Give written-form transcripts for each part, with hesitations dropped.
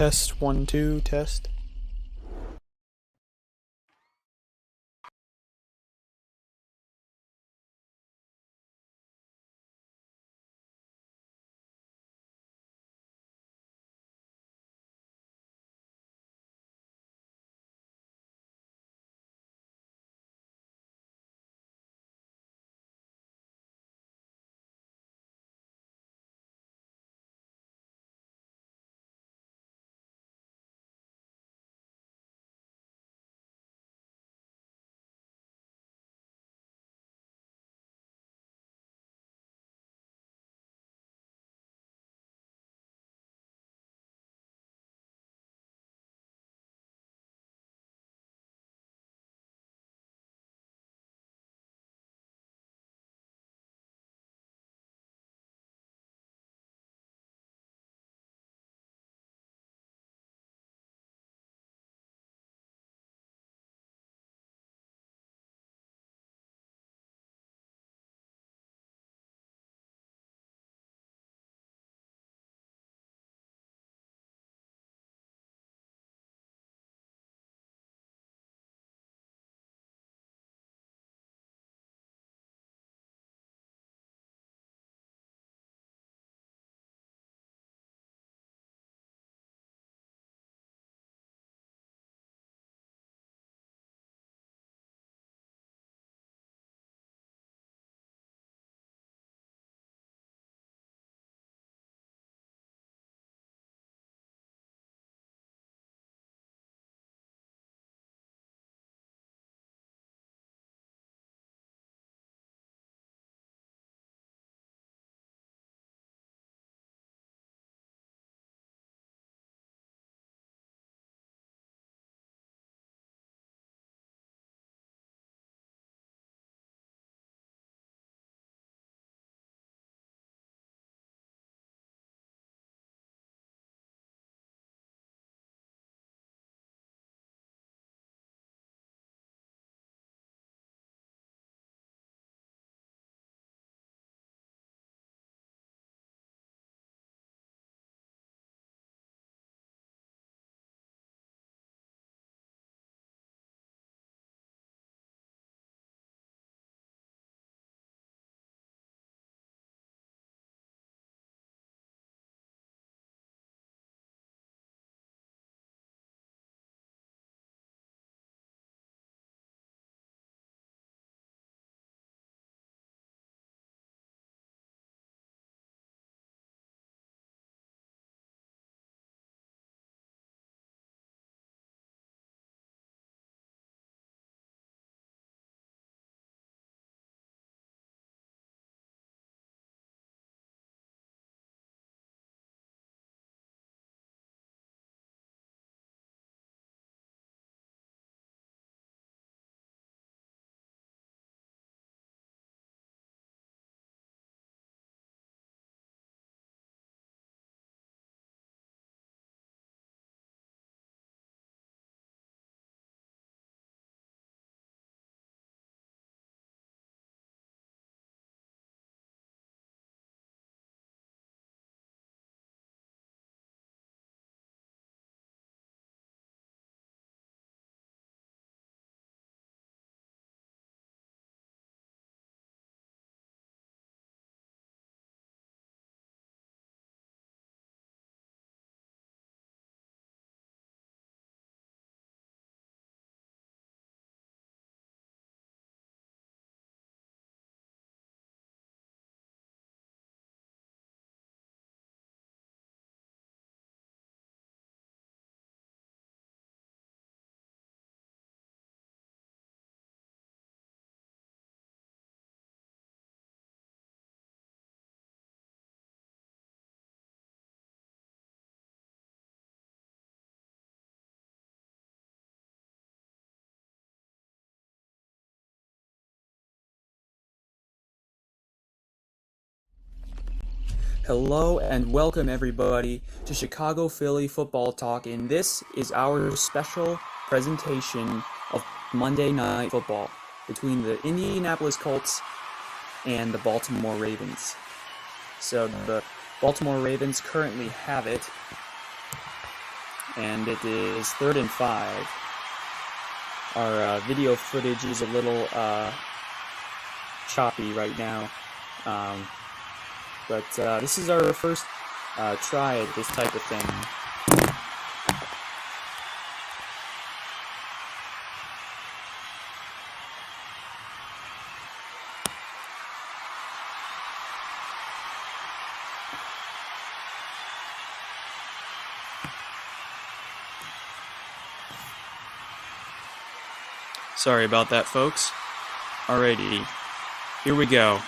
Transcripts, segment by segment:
Test 1 2 test. Hello and welcome everybody to Chicago Philly Football Talk, and this is our special presentation of Monday Night Football between the Indianapolis Colts and the Baltimore Ravens. So the Baltimore Ravens currently have it and it is 3rd and 5. Our video footage is a little choppy right now, but this is our first try at this type of thing. Sorry about that, folks. Alrighty, here we go.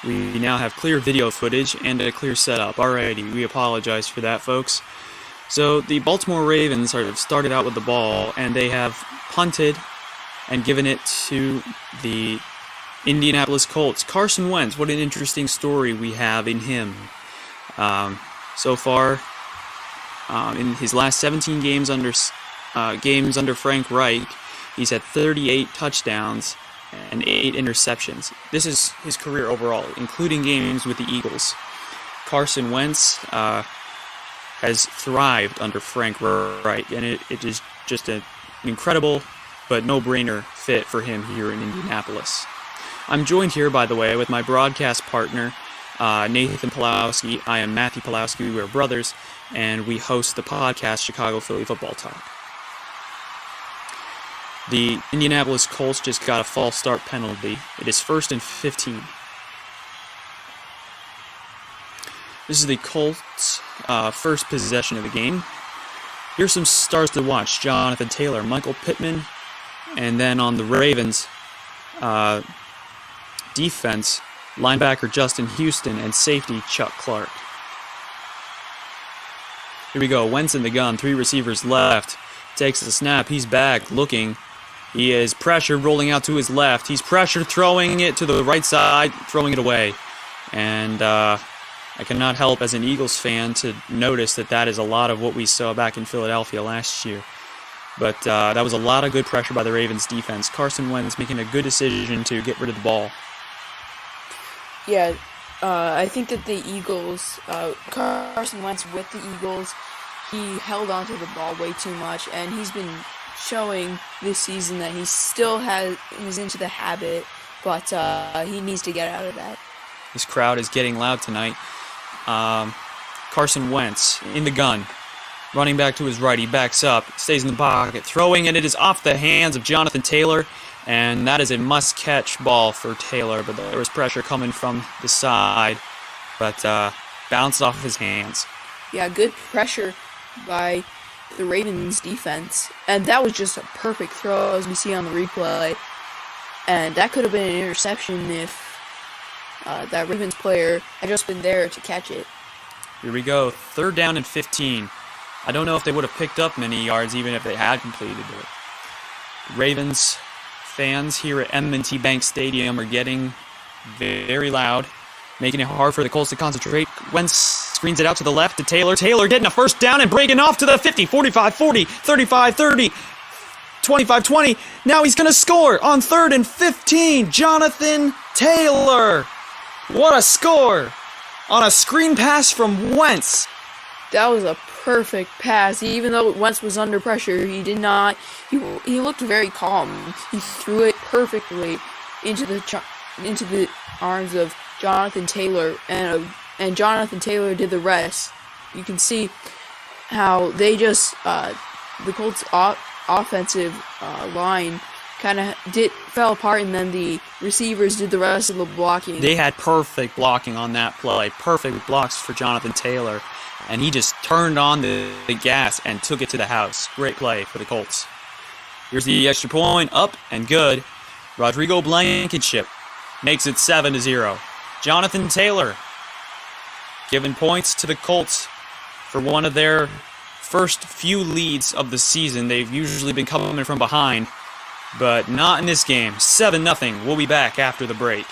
We now have clear video footage and a clear setup. Alrighty, we apologize for that, folks. So the Baltimore Ravens have started out with the ball, and they have punted and given it to the Indianapolis Colts. Carson Wentz, what an interesting story we have in him. So far, in his last 17 games under Frank Reich, he's had 38 touchdowns and 8 interceptions. This is his career overall, including games with the Eagles. Carson Wentz has thrived under Frank Reich, and it is just an incredible but no-brainer fit for him here in Indianapolis. I'm joined here, by the way, with my broadcast partner, Nathan Pulowski. I am Matthew Pulowski. We're brothers, and we host the podcast Chicago Philly Football Talk. The Indianapolis Colts just got a false start penalty. It is 1st and 15. This is the Colts' first possession of the game. Here's some stars to watch. Jonathan Taylor, Michael Pittman, and then on the Ravens defense, linebacker Justin Houston and safety Chuck Clark. Here we go. Wentz in the gun. 3 receivers left. Takes the snap. He's back looking. He is pressured, rolling out to his left. He's pressured, throwing it to the right side, throwing it away. And I cannot help, as an Eagles fan, to notice that is a lot of what we saw back in Philadelphia last year. But that was a lot of good pressure by the Ravens defense. Carson Wentz making a good decision to get rid of the ball. Yeah, I think that the Eagles, Carson Wentz with the Eagles, he held onto the ball way too much, and he's been showing this season that he's into the habit, but he needs to get out of that. This crowd is getting loud tonight. Carson Wentz in the gun, running back to his right. He backs up, stays in the pocket, throwing, and it is off the hands of Jonathan Taylor, and that is a must-catch ball for Taylor, but there was pressure coming from the side, but bounced off his hands. Yeah, good pressure by the Ravens defense, and that was just a perfect throw, as we see on the replay, and that could have been an interception if that Ravens player had just been there to catch it. Here we go, 3rd down and 15. I don't know if they would have picked up many yards even if they had completed it. Ravens fans here at M&T Bank Stadium are getting very loud, making it hard for the Colts to concentrate. Wentz screens it out to the left to Taylor. Taylor getting a first down and breaking off to the 50, 45, 40, 35, 30, 25, 20. Now he's going to score on 3rd and 15. Jonathan Taylor. What a score on a screen pass from Wentz. That was a perfect pass. Even though Wentz was under pressure, he did not. He looked very calm. He threw it perfectly into the arms of Jonathan Taylor, and Jonathan Taylor did the rest. You can see how they just the Colts' offensive line kind of fell apart, and then the receivers did the rest of the blocking. They had perfect blocking on that play. Perfect blocks for Jonathan Taylor, and he just turned on the gas and took it to the house. Great play for the Colts. Here's the extra point, up and good. Rodrigo Blankenship makes it 7-0. Jonathan Taylor giving points to the Colts for one of their first few leads of the season. They've usually been coming from behind, but not in this game. 7-0. We'll be back after the break.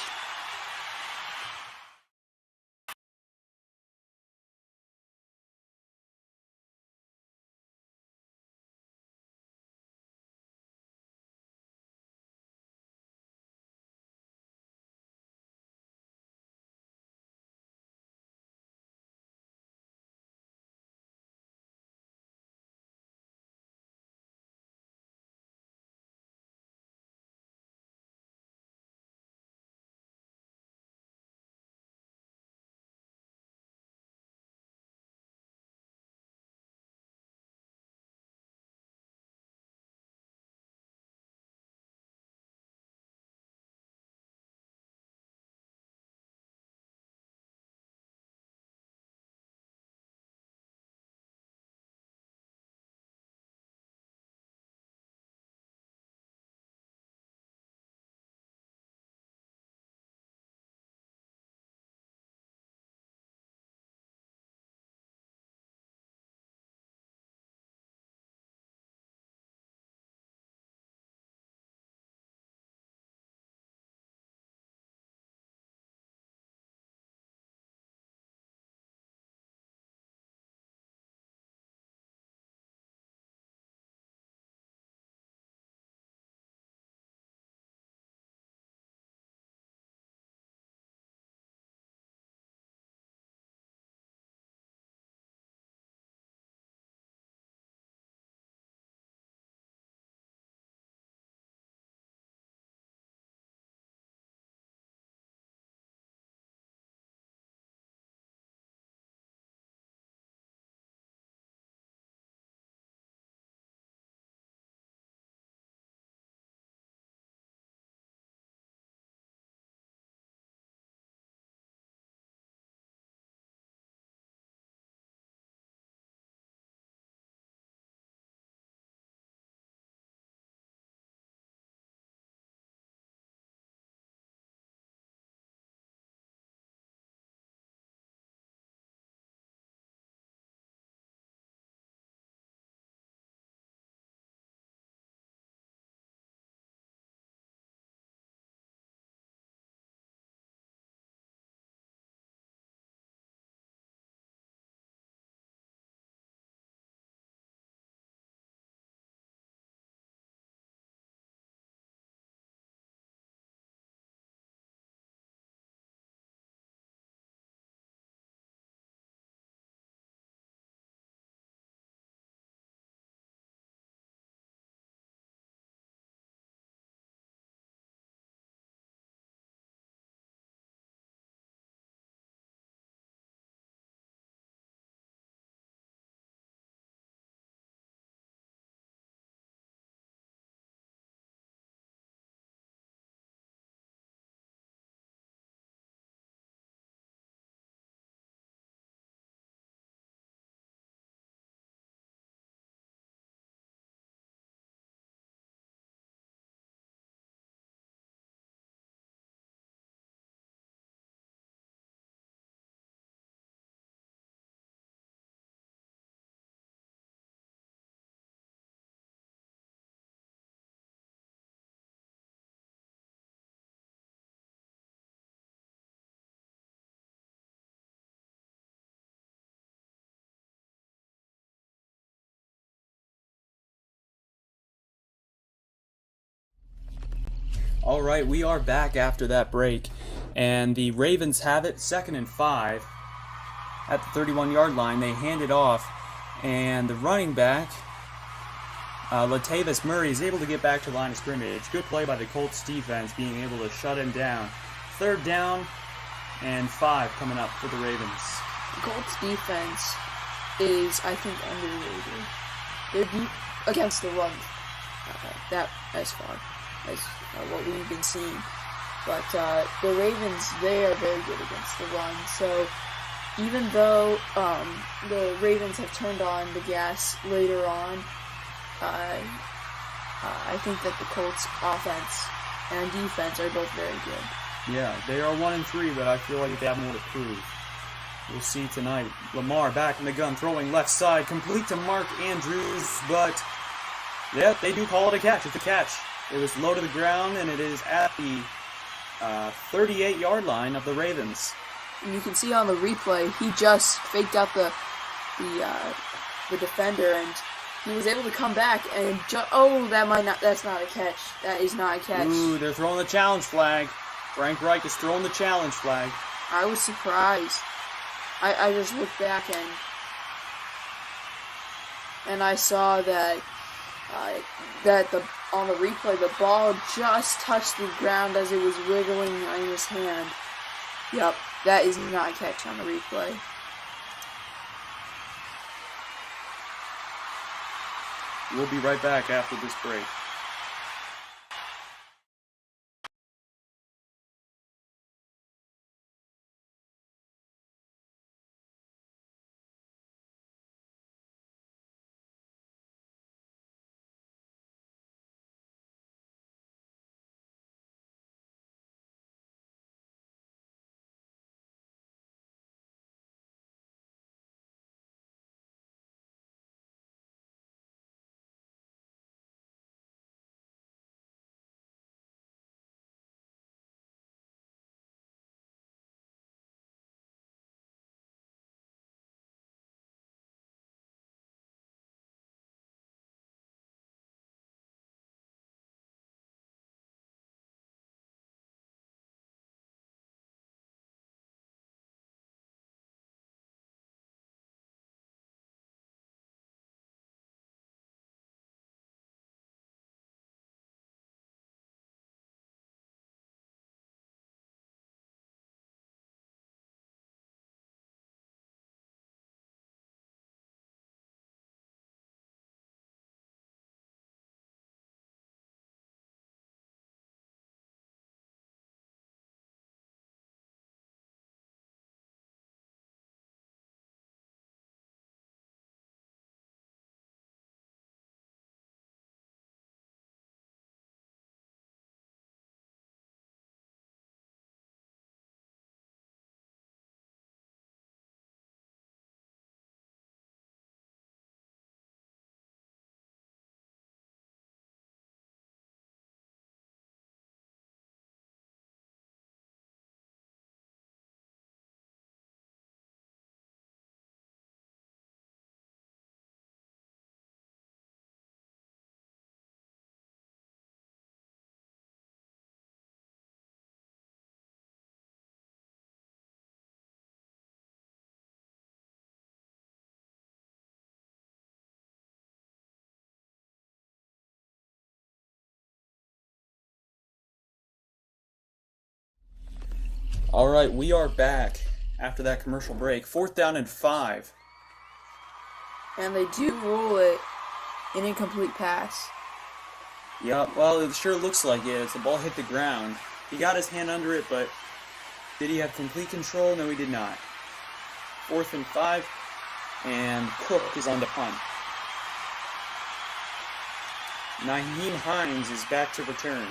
All right, we are back after that break, and the Ravens have it 2nd and 5 at the 31-yard line. They hand it off, and the running back, Latavius Murray, is able to get back to the line of scrimmage. Good play by the Colts defense, being able to shut him down. 3rd down and 5 coming up for the Ravens. The Colts defense is, I think, underrated. They're deep against the run, that as far as what we've been seeing. But the Ravens, they are very good against the run. So even though the Ravens have turned on the gas later on, I think that the Colts offense and defense are both very good. Yeah, they are 1 and 3, but I feel like they have more to prove. We'll see tonight. Lamar back in the gun, throwing left side, complete to Mark Andrews, but yeah, they do call it a catch. It's a catch. It was low to the ground, and it is at the 38-yard line of the Ravens. And you can see on the replay, he just faked out the defender, and he was able to come back and that's not a catch. That is not a catch. Ooh, they're throwing the challenge flag. Frank Reich is throwing the challenge flag. I was surprised. I just looked back and I saw that on the replay the ball just touched the ground as it was wiggling in his hand. Yep, that is not a catch on the replay. We'll be right back after this break. All right, we are back after that commercial break. 4th down and 5. And they do rule it an incomplete pass. Yeah, well, it sure looks like it. As the ball hit the ground. He got his hand under it, but did he have complete control? No, he did not. 4th and 5, and Cook is on the punt. Nyheim Hines is back to return.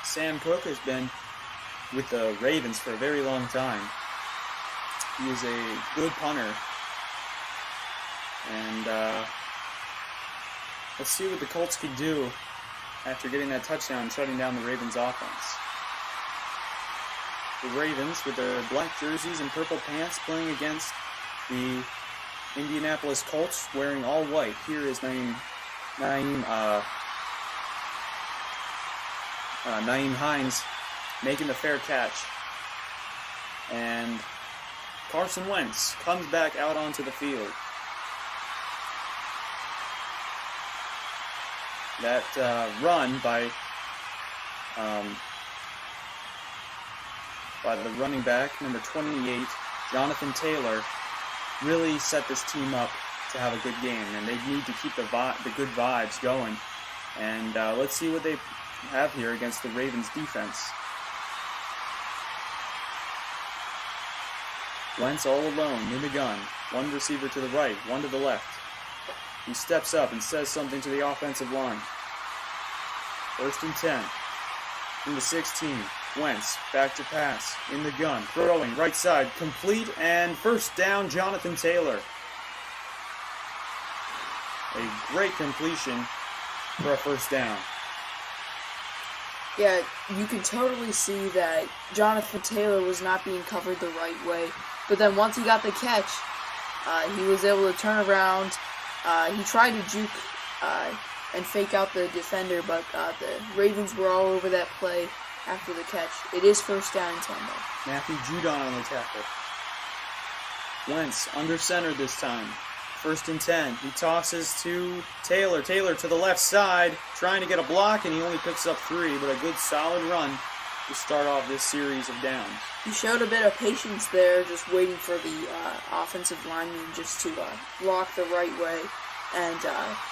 Sam Cook has been with the Ravens for a very long time. He is a good punter. And let's see what the Colts could do after getting that touchdown and shutting down the Ravens offense. The Ravens with their black jerseys and purple pants playing against the Indianapolis Colts wearing all white. Here is Nyheim Nyheim Hines making the fair catch. And Carson Wentz comes back out onto the field. That run by the running back, number 28, Jonathan Taylor, really set this team up to have a good game, and they need to keep the good vibes going. And let's see what they have here against the Ravens defense. Wentz all alone in the gun. One receiver to the right, one to the left. He steps up and says something to the offensive line. 1st and 10. From the 16. Wentz back to pass in the gun. Throwing right side, complete, and first down, Jonathan Taylor. A great completion for a first down. Yeah, you can totally see that Jonathan Taylor was not being covered the right way. But then once he got the catch, he was able to turn around. He tried to juke and fake out the defender, but the Ravens were all over that play after the catch. It is first down and 10, though. Matthew Judon on the tackle. Wentz under center this time. 1st and 10. He tosses to Taylor. Taylor to the left side, trying to get a block, and he only picks up 3, but a good solid run to start off this series of downs. He showed a bit of patience there, just waiting for the offensive lineman just to block the right way. And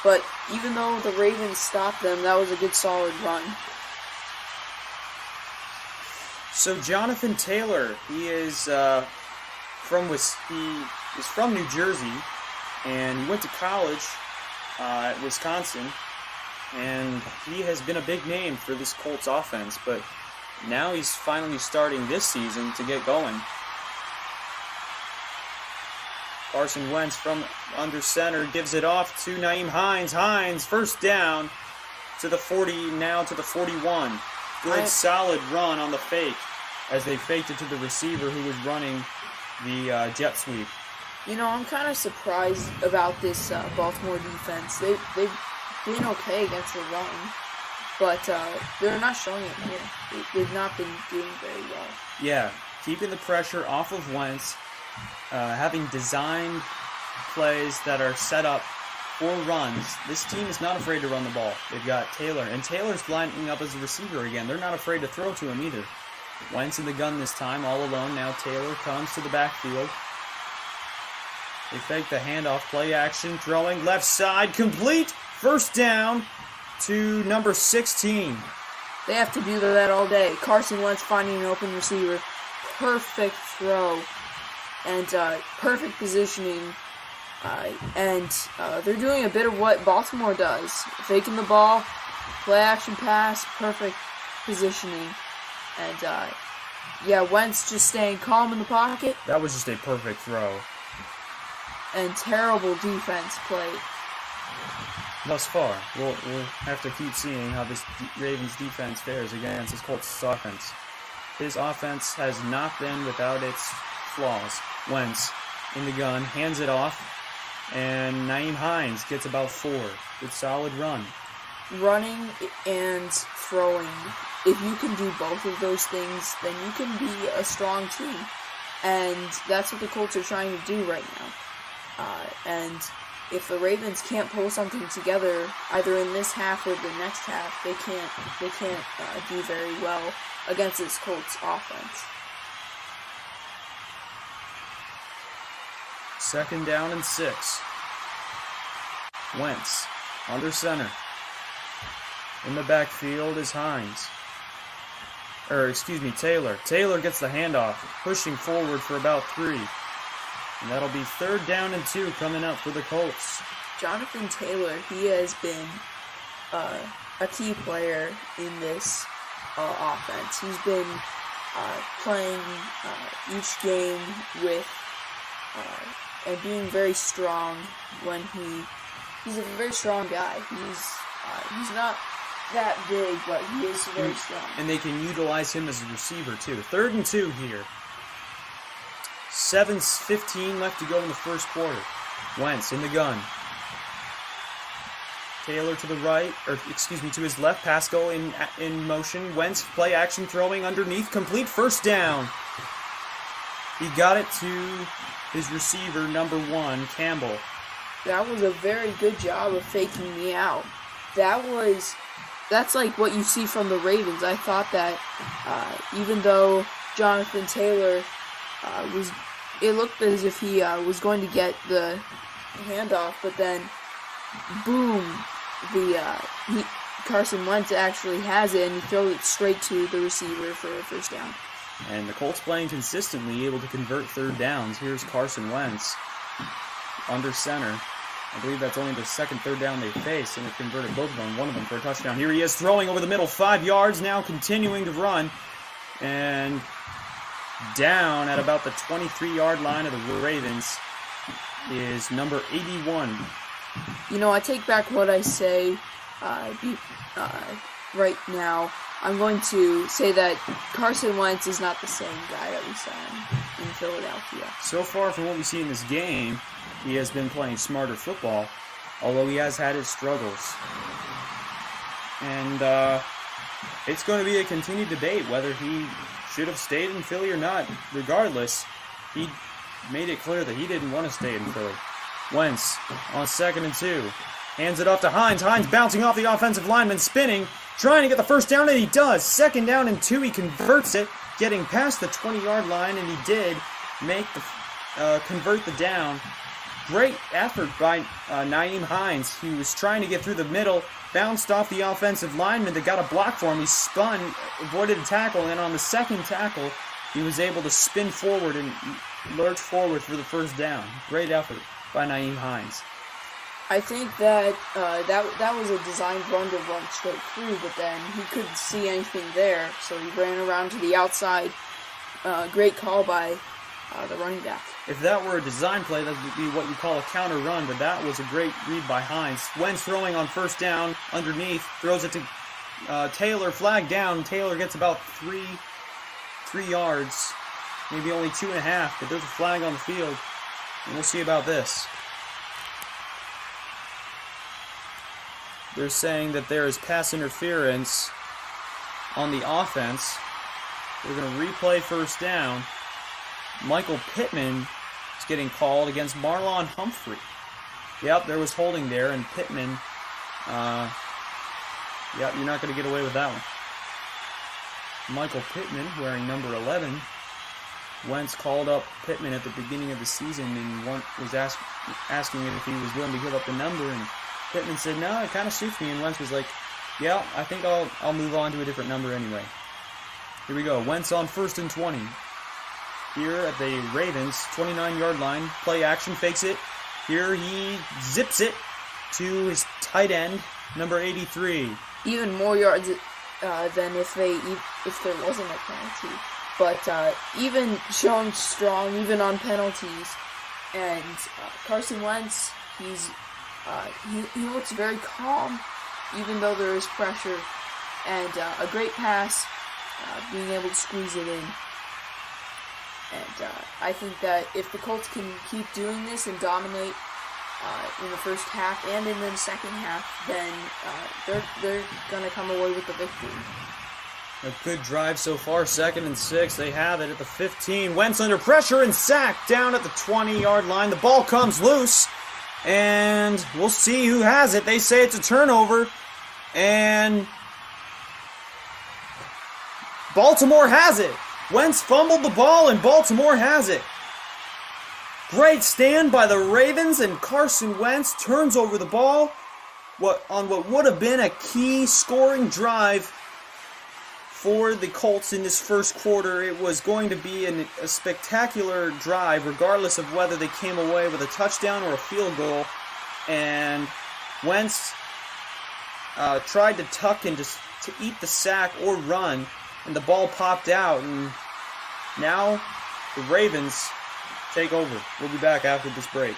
but even though the Ravens stopped them, that was a good solid run. So Jonathan Taylor, he is from New Jersey, and he went to college at Wisconsin, and he has been a big name for this Colts offense, but now he's finally starting this season to get going. Carson Wentz from under center gives it off to Nyheim Hines. Hines, first down to the 40, now to the 41. Good solid run on the fake as they faked it to the receiver who was running the jet sweep. You know, I'm kind of surprised about this Baltimore defense. They've been okay against the run, but they're not showing it here. They've not been doing very well. Yeah, keeping the pressure off of Wentz, having designed plays that are set up for runs. This team is not afraid to run the ball. They've got Taylor, and Taylor's lining up as a receiver again. They're not afraid to throw to him either. Wentz in the gun this time, all alone. Now Taylor comes to the backfield. They fake the handoff, play action, throwing left side, complete, first down to number 16. They have to do that all day. Carson Wentz finding an open receiver, perfect throw, and perfect positioning. And they're doing a bit of what Baltimore does. Faking the ball, play action pass, perfect positioning. And yeah, Wentz just staying calm in the pocket. That was just a perfect throw. And terrible defense play. Thus far, we'll have to keep seeing how this Ravens defense fares against this Colts offense. His offense has not been without its flaws. Wentz in the gun, hands it off, and Nyheim Hines gets about 4. Good solid run. Running and throwing. If you can do both of those things, then you can be a strong team. And that's what the Colts are trying to do right now. And if the Ravens can't pull something together, either in this half or the next half, they can't do very well against this Colts offense. 2nd down and 6. Wentz under center. In the backfield is Taylor. Taylor gets the handoff, pushing forward for about 3. And that'll be 3rd down and 2 coming up for the Colts. Jonathan Taylor, he has been a key player in this offense. He's been playing each game with and being very strong when he's a very strong guy. He's not that big, but he is very strong. And they can utilize him as a receiver too. 3rd and 2 here. 7:15 left to go in the first quarter. Wentz in the gun. Taylor to the right, or excuse me, to his left. Pascal in motion. Wentz play action throwing underneath, complete, first down. He got it to his receiver, number 1, Campbell. That was a very good job of faking me out. That's like what you see from the Ravens. I thought that even though Jonathan Taylor it looked as if he was going to get the handoff, but then boom, Carson Wentz actually has it, and he throws it straight to the receiver for a first down. And the Colts playing consistently, able to convert third downs. Here's Carson Wentz under center. I believe that's only the second third down they faced, and they've converted both of them, one of them for a touchdown. Here he is throwing over the middle, 5 yards, now continuing to run. And down at about the 23-yard line of the Ravens is number 81. You know, I take back what I say right now. I'm going to say that Carson Wentz is not the same guy that we saw in Philadelphia. So far from what we see in this game, he has been playing smarter football, although he has had his struggles. And it's going to be a continued debate whether he should have stayed in Philly or not. Regardless, he made it clear that he didn't want to stay in Philly. Wentz on 2nd and 2. Hands it off to Hines. Hines bouncing off the offensive lineman, spinning, trying to get the first down, and he does. 2nd down and 2, he converts it, getting past the 20-yard line, and he did make the convert the down. Great effort by Nyheim Hines. He was trying to get through the middle, bounced off the offensive lineman that got a block for him. He spun, avoided a tackle, and then on the second tackle, he was able to spin forward and lurch forward for the first down. Great effort by Nyheim Hines. I think that that was a designed run to run straight through, but then he couldn't see anything there, so he ran around to the outside. Great call by the running back. If that were a design play, that would be what you call a counter run, but that was a great read by Hines. Wentz throwing on first down, underneath, throws it to Taylor, flag down. Taylor gets about 3 yards, maybe only 2.5, but there's a flag on the field, and we'll see about this. They're saying that there is pass interference on the offense. They're going to replay first down. Michael Pittman is getting called against Marlon Humphrey. Yep, there was holding there, and Pittman, yep, you're not going to get away with that one. Michael Pittman, wearing number 11. Wentz called up Pittman at the beginning of the season and was asking him if he was willing to give up the number, and Pittman said, no, it kind of suits me, and Wentz was like, yeah, I think I'll move on to a different number anyway. Here we go, Wentz on 1st and 20. Here at the Ravens, 29-yard line, play action, fakes it. Here he zips it to his tight end, number 83. Even more yards than if there wasn't a penalty. But even showing strong, even on penalties. And Carson Wentz, he looks very calm, even though there is pressure. And a great pass, being able to squeeze it in. And I think that if the Colts can keep doing this and dominate in the first half and in the second half, then they're going to come away with the victory. A good drive so far, 2nd and 6. They have it at the 15. Wentz under pressure and sacked down at the 20-yard line. The ball comes loose, and we'll see who has it. They say it's a turnover, and Baltimore has it. Wentz fumbled the ball, and Baltimore has it. Great stand by the Ravens, and Carson Wentz turns over the ball on what would have been a key scoring drive for the Colts in this first quarter. It was going to be a spectacular drive, regardless of whether they came away with a touchdown or a field goal. And Wentz tried to tuck and just to eat the sack or run, and the ball popped out, and now the Ravens take over. We'll be back after this break.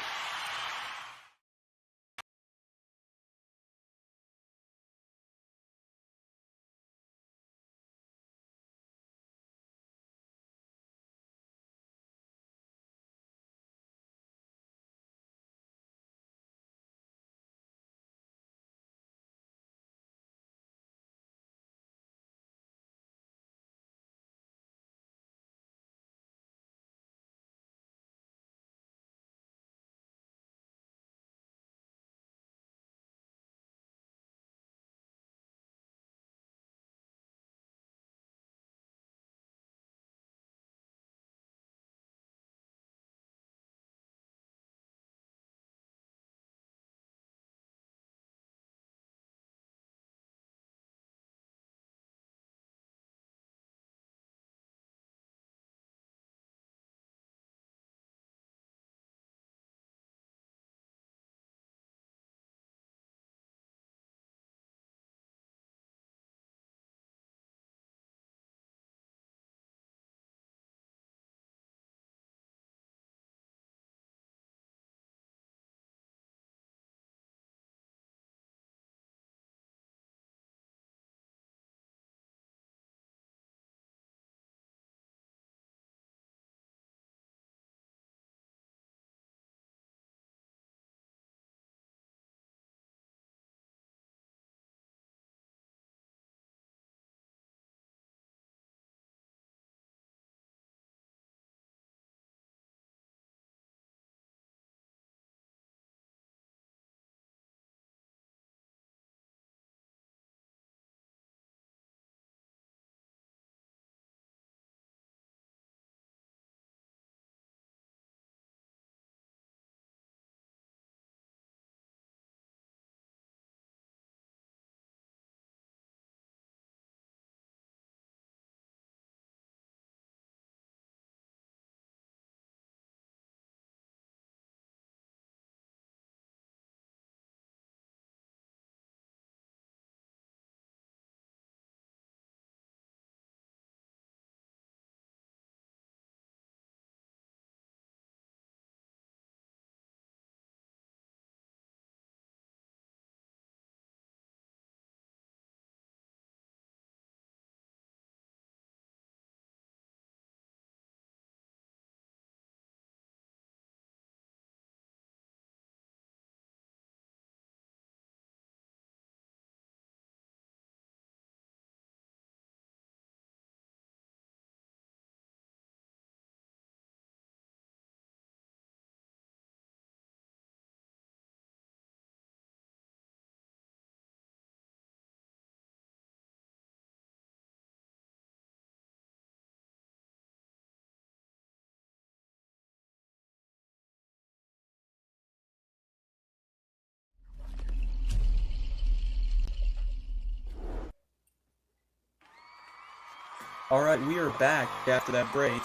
All right, we are back after that break,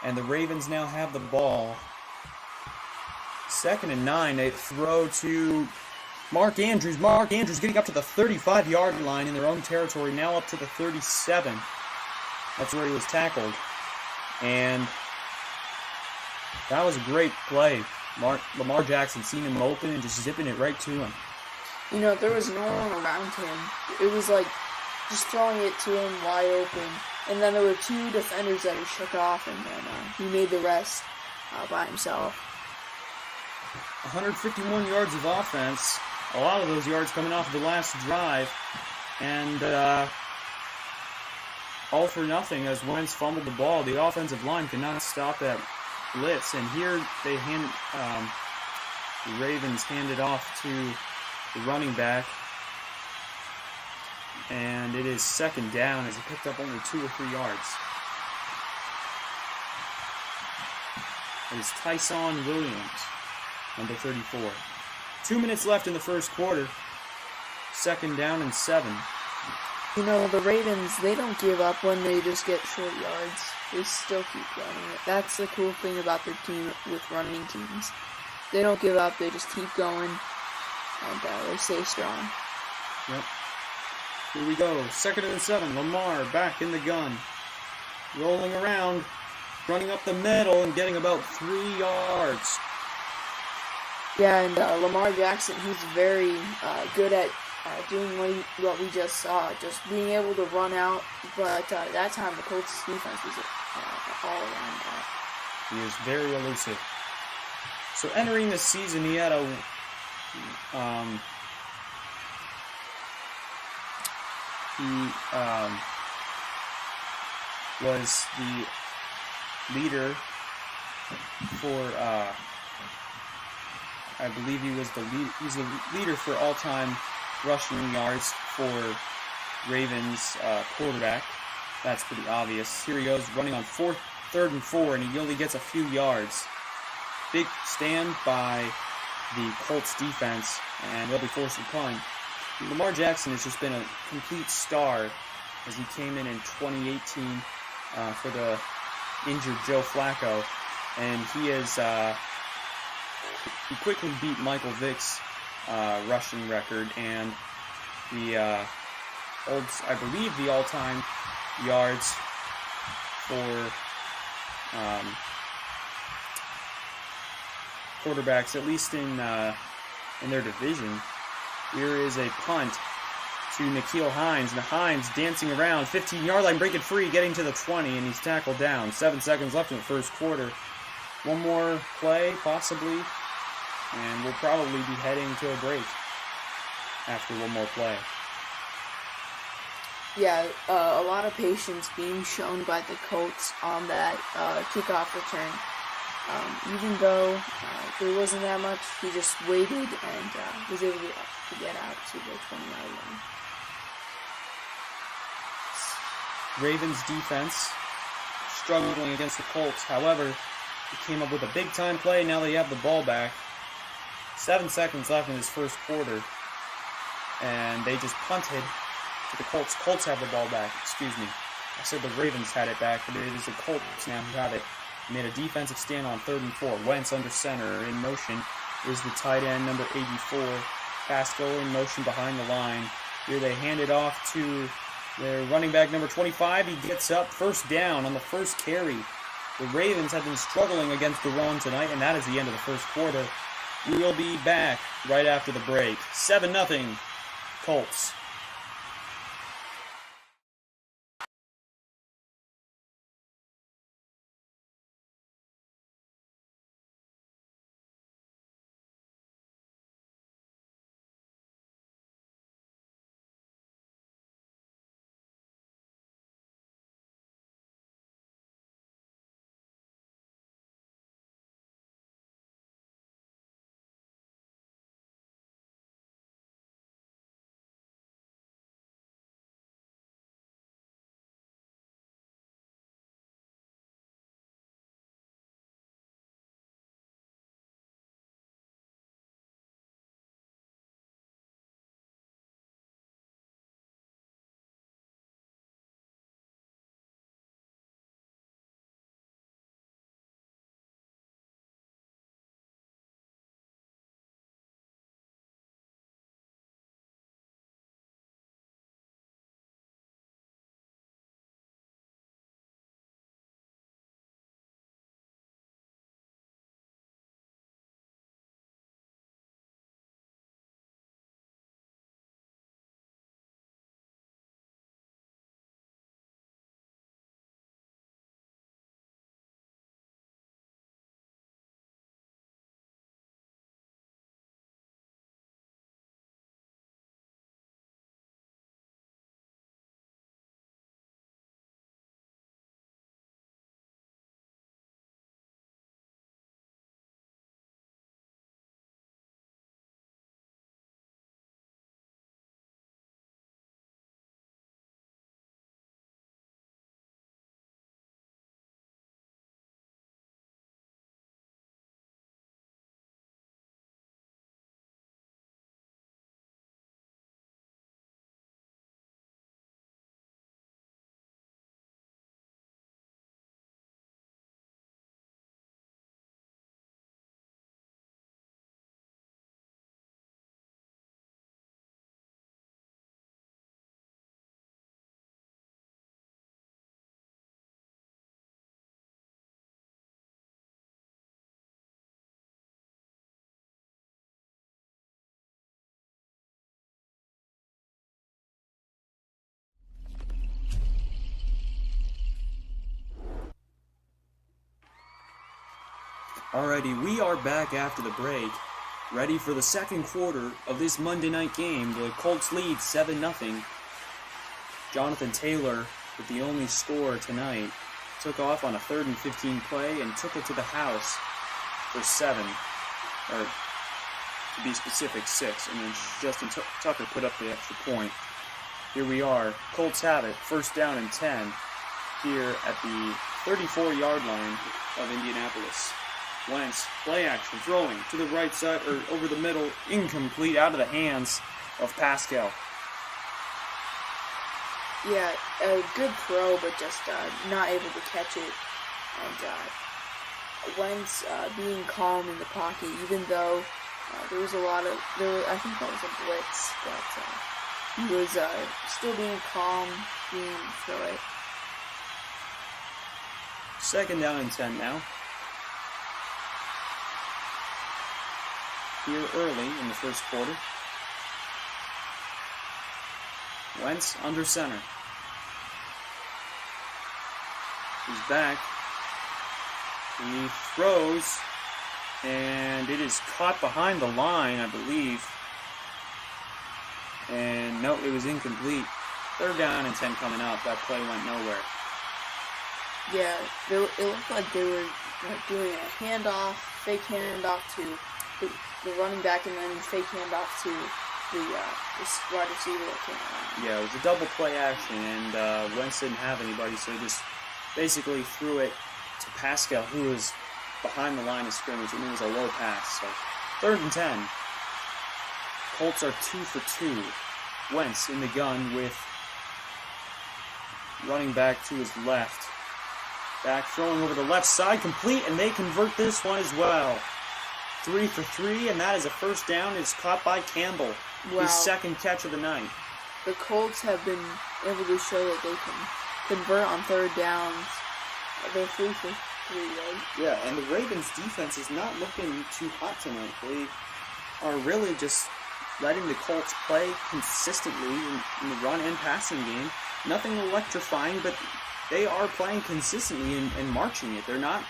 and the Ravens now have the ball. 2nd and 9, they throw to Mark Andrews. Mark Andrews getting up to the 35-yard line in their own territory, now up to the 37. That's where he was tackled. And that was a great play. Lamar Jackson seeing him open and just zipping it right to him. You know, there was no one around him. It was like just throwing it to him wide open. And then there were 2 defenders that he shook off, and then he made the rest by himself. 151 yards of offense. A lot of those yards coming off the last drive. And all for nothing as Wentz fumbled the ball. The offensive line could not stop that blitz. And here they the Ravens handed off to the running back. And it is 2nd down as he picked up only 2 or 3 yards. It is Tyson Williams, number 34. 2 minutes left in the first quarter. 2nd down and 7. You know, the Ravens, they don't give up when they just get short yards. They still keep running it. That's the cool thing about their team with running teams. They don't give up, they just keep going, and they stay strong. Yep. Here we go. 2nd and 7. Lamar back in the gun. Rolling around, running up the middle and getting about 3 yards. Yeah, and Lamar Jackson, he's very good at doing what we just saw, just being able to run out. But that time, the Colts' defense was all around that. He is very elusive. So entering the season, he had a was the leader for I believe he's the leader for all-time rushing yards for Ravens quarterback. That's pretty obvious. Here he goes running on 3rd and 4, and he only gets a few yards. Big stand by the Colts defense, and they'll be forced to punt. Lamar Jackson has just been a complete star as he came in 2018 for the injured Joe Flacco, and he quickly beat Michael Vick's rushing record and I believe the all-time yards for quarterbacks, at least in their division. Here is a punt to N'Keal Hines, and Hines dancing around, 15-yard line, breaking free, getting to the 20, and he's tackled down. 7 seconds left in the first quarter. One more play, possibly, and we'll probably be heading to a break after one more play. Yeah, a lot of patience being shown by the Colts on that kickoff return. Even though there wasn't that much, he just waited and was able to get out to the 20-yard line. Ravens defense struggling against the Colts. However, they came up with a big-time play. Now they have the ball back. 7 seconds left in this first quarter. And they just punted to the Colts. Colts have the ball back. Excuse me. I said the Ravens had it back, but it is the Colts now who have it. Made a defensive stand on 3rd and 4. Wentz under center. In motion is the tight end, number 84. Pascal in motion behind the line. Here they hand it off to their running back, number 25. He gets up, 1st down on the first carry. The Ravens have been struggling against the run tonight, and that is the end of the first quarter. We'll be back right after the break. 7-0 Colts. Alrighty, we are back after the break, ready for the second quarter of this Monday night game. The Colts lead 7-0. Jonathan Taylor, with the only score tonight, took off on a 3rd and 15 play and took it to the house for 7, or to be specific, 6, and then Justin Tucker put up the extra point. Here we are. Colts have it, 1st down and 10, here at the 34-yard line of Indianapolis. Wentz, play action, throwing to the right side, or over the middle, incomplete, out of the hands of Pascal. Yeah, a good throw, but just not able to catch it. And Wentz being calm in the pocket, even though there was I think that was a blitz, but he was still being calm, being through it. 2nd down and 10 now. Here early in the first quarter. Wentz under center. He's back. He throws, and it is caught behind the line, I believe. And no, it was incomplete. 3rd down and 10 coming up. That play went nowhere. Yeah, it looked like they were doing a handoff, fake handoff to the running back, and then fake handoff to the wide receiver that came around. Yeah, it was a double play action, and Wentz didn't have anybody, so he just basically threw it to Pascal, who was behind the line of scrimmage, and it was a low pass. So 3rd and 10. Colts are 2 for 2. Wentz in the gun with running back to his left. Back throwing over the left side, complete, and they convert this one as well. 3 for 3, and that is a 1st down. It's caught by Campbell. Wow. His 2nd catch of the night. The Colts have been able to show that they can convert on 3rd downs. They're 3 for 3, right? Yeah, and the Ravens' defense is not looking too hot tonight. They are really just letting the Colts play consistently in the run and passing game. Nothing electrifying, but they are playing consistently and marching it. They're not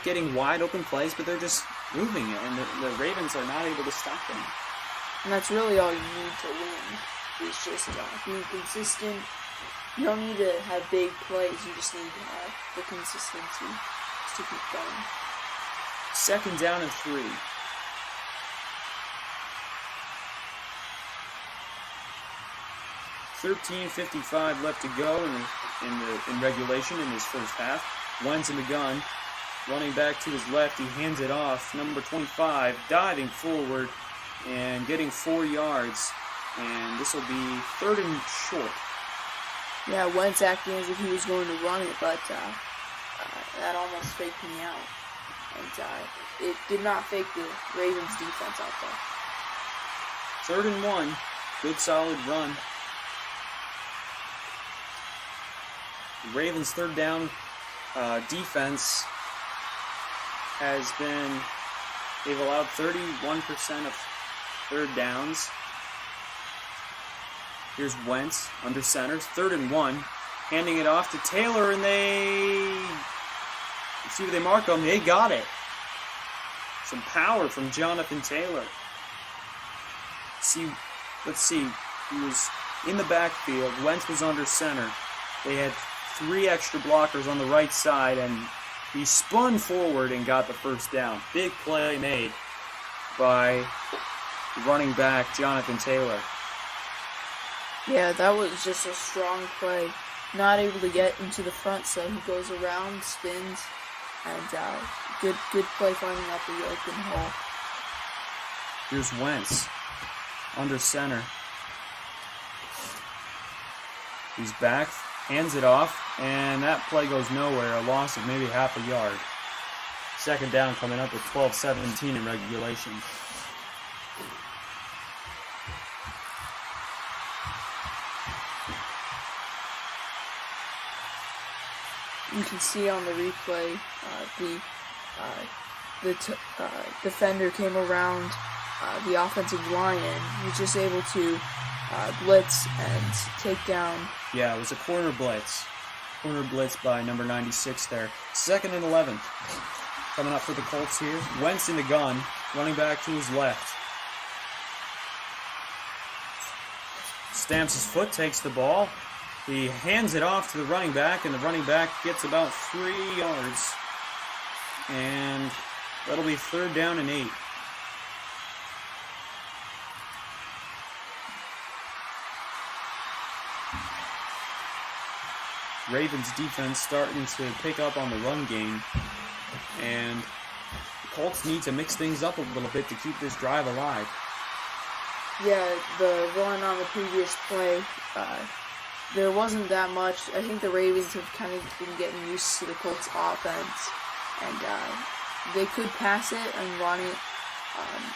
getting wide open plays, but they're just moving it, and the Ravens are not able to stop them. And that's really all you need to win, is just being consistent. You don't need to have big plays, you just need to have the consistency just to keep going. 2nd down and 3. $13:55 left to go in regulation in this first half. Wentz in the gun. Running back to his left, he hands it off. Number 25, diving forward and getting 4 yards. And this will be 3rd and short. Yeah, Wentz acting as if he was going to run it, but that almost faked me out. And it did not fake the Ravens defense out there. 3rd and 1. Good solid run. The Ravens' 3rd down defense has been, they've allowed 31% of 3rd downs. Here's Wentz under center, 3rd and 1, handing it off to Taylor, and see what they mark on. They got it. Some power from Jonathan Taylor. Let's see. He was in the backfield. Wentz was under center. They had 3 extra blockers on the right side, and he spun forward and got the 1st down. Big play made by running back Jonathan Taylor. Yeah, that was just a strong play. Not able to get into the front, so he goes around, spins, and good play finding out the open hole. Here's Wentz under center. He's back, hands it off, and that play goes nowhere. A loss of maybe half a yard. 2nd down coming up with 12:17 in regulation. You can see on the replay the defender came around the offensive line and he was just able to blitz and take down. Yeah, it was a corner blitz. Corner blitz by number 96 there. 2nd and 11. coming up for the Colts here. Wentz in the gun, running back to his left. Stamps his foot, takes the ball. He hands it off to the running back, and the running back gets about 3 yards. And that'll be 3rd down and 8. Ravens defense starting to pick up on the run game, and the Colts need to mix things up a little bit to keep this drive alive. Yeah, the run on the previous play, there wasn't that much. I think the Ravens have kind of been getting used to the Colts offense, and they could pass it and run it.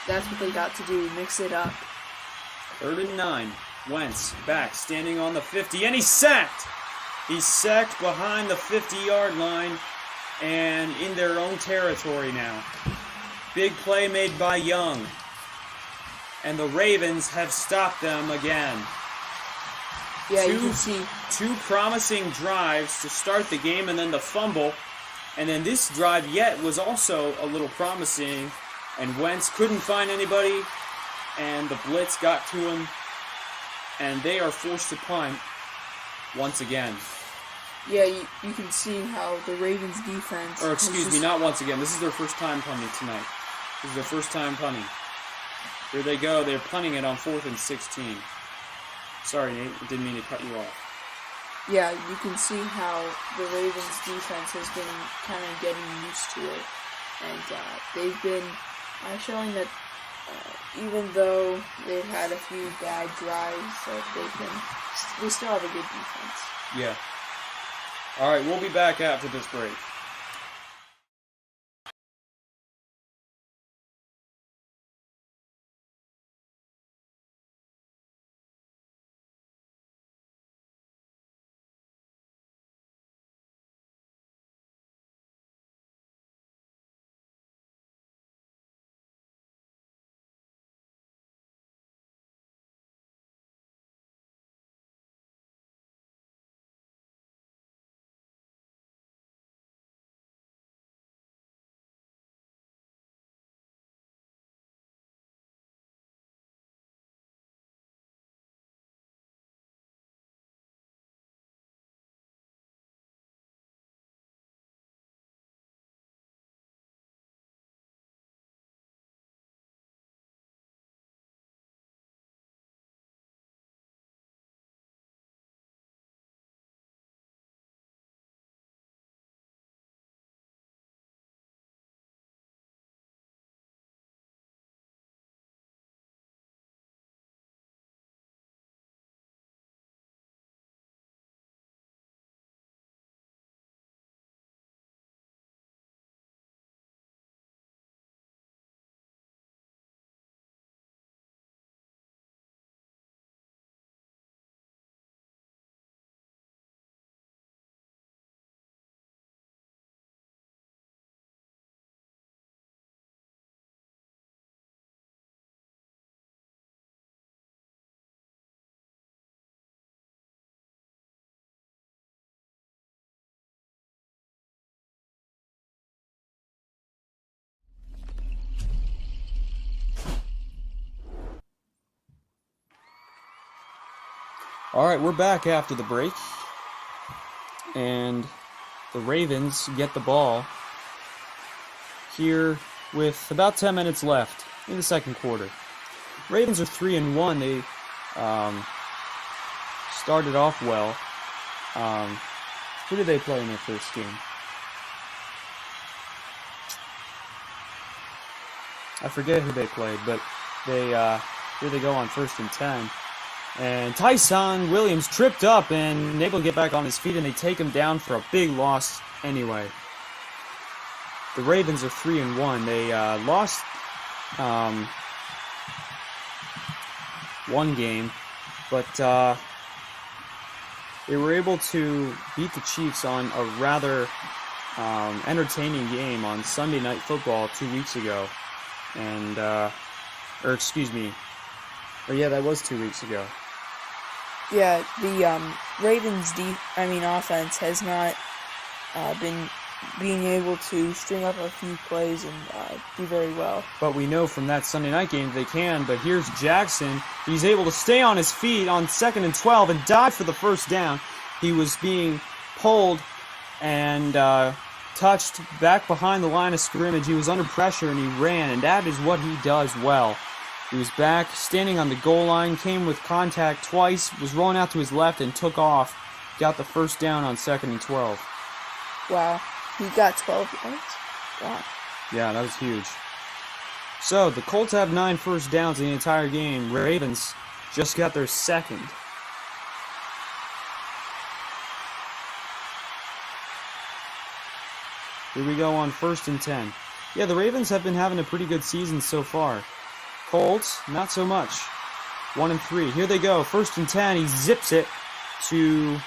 That's what they got to do, mix it up. 3rd and 9. Wentz back, standing on the 50, and he's sacked! He's sacked behind the 50-yard line and in their own territory now. Big play made by Young. And the Ravens have stopped them again. Yeah, you can see. 2 promising drives to start the game, and then the fumble. And then this drive yet was also a little promising. And Wentz couldn't find anybody. And the blitz got to him. And they are forced to punt once again. Yeah, you can see how the Ravens defense... Or excuse me, not once again. This is their first time punting tonight. This is their first time punting. Here they go. They're punting it on 4th and 16. Sorry, Nate. I didn't mean to cut you off. Yeah, you can see how the Ravens defense has been kind of getting used to it. And they've been showing that even though they've had a few bad drives, they still have a good defense. Yeah. All right, we'll be back after this break. All right, we're back after the break, and the Ravens get the ball here with about 10 minutes left in the second quarter. Ravens are 3-1. They started off well. Who did they play in their first game? I forget who they played, but here they go on 1st and 10. And Tyson Williams tripped up and able to get back on his feet, and they take him down for a big loss anyway. The Ravens are 3-1. They lost one game, but they were able to beat the Chiefs on a rather entertaining game on Sunday Night Football 2 weeks ago. And, that was 2 weeks ago. Yeah, the Ravens offense has not been being able to string up a few plays and do very well. But we know from that Sunday night game they can. But here's Jackson. He's able to stay on his feet on 2nd and 12 and dive for the first down. He was being pulled and touched back behind the line of scrimmage. He was under pressure and he ran, and that is what he does well. He was back, standing on the goal line, came with contact twice, was rolling out to his left and took off. Got the first down on 2nd and 12. Wow. He got 12 yards? Wow. Yeah, that was huge. So, the Colts have 9 first downs in the entire game. Ravens just got their second. Here we go on 1st and 10. Yeah, the Ravens have been having a pretty good season so far. Colts, not so much. 1 and 3. Here they go. 1st and 10. He zips it to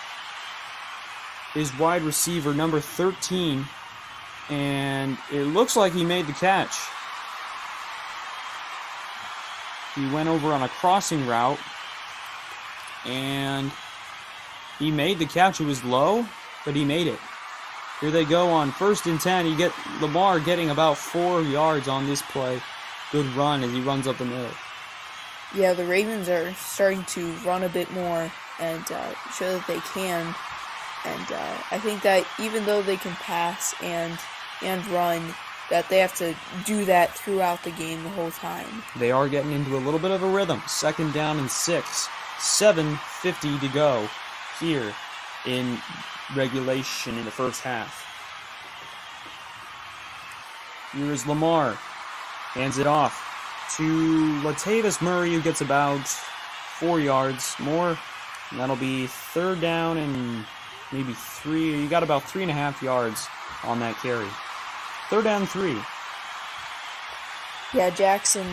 his wide receiver, number 13. And it looks like he made the catch. He went over on a crossing route. And he made the catch. It was low, but he made it. Here they go on 1st and 10. You get Lamar getting about 4 yards on this play. Good run as he runs up the middle. Yeah, the Ravens are starting to run a bit more and show that they can. And I think that even though they can pass and run, that they have to do that throughout the game the whole time. They are getting into a little bit of a rhythm. 2nd down and 6. 7:50 to go here in regulation in the first half. Here is Lamar. Hands it off to Latavius Murray, who gets about 4 yards more. And that'll be 3rd down and maybe 3. You got about 3.5 yards on that carry. 3rd down and 3. Yeah, Jackson.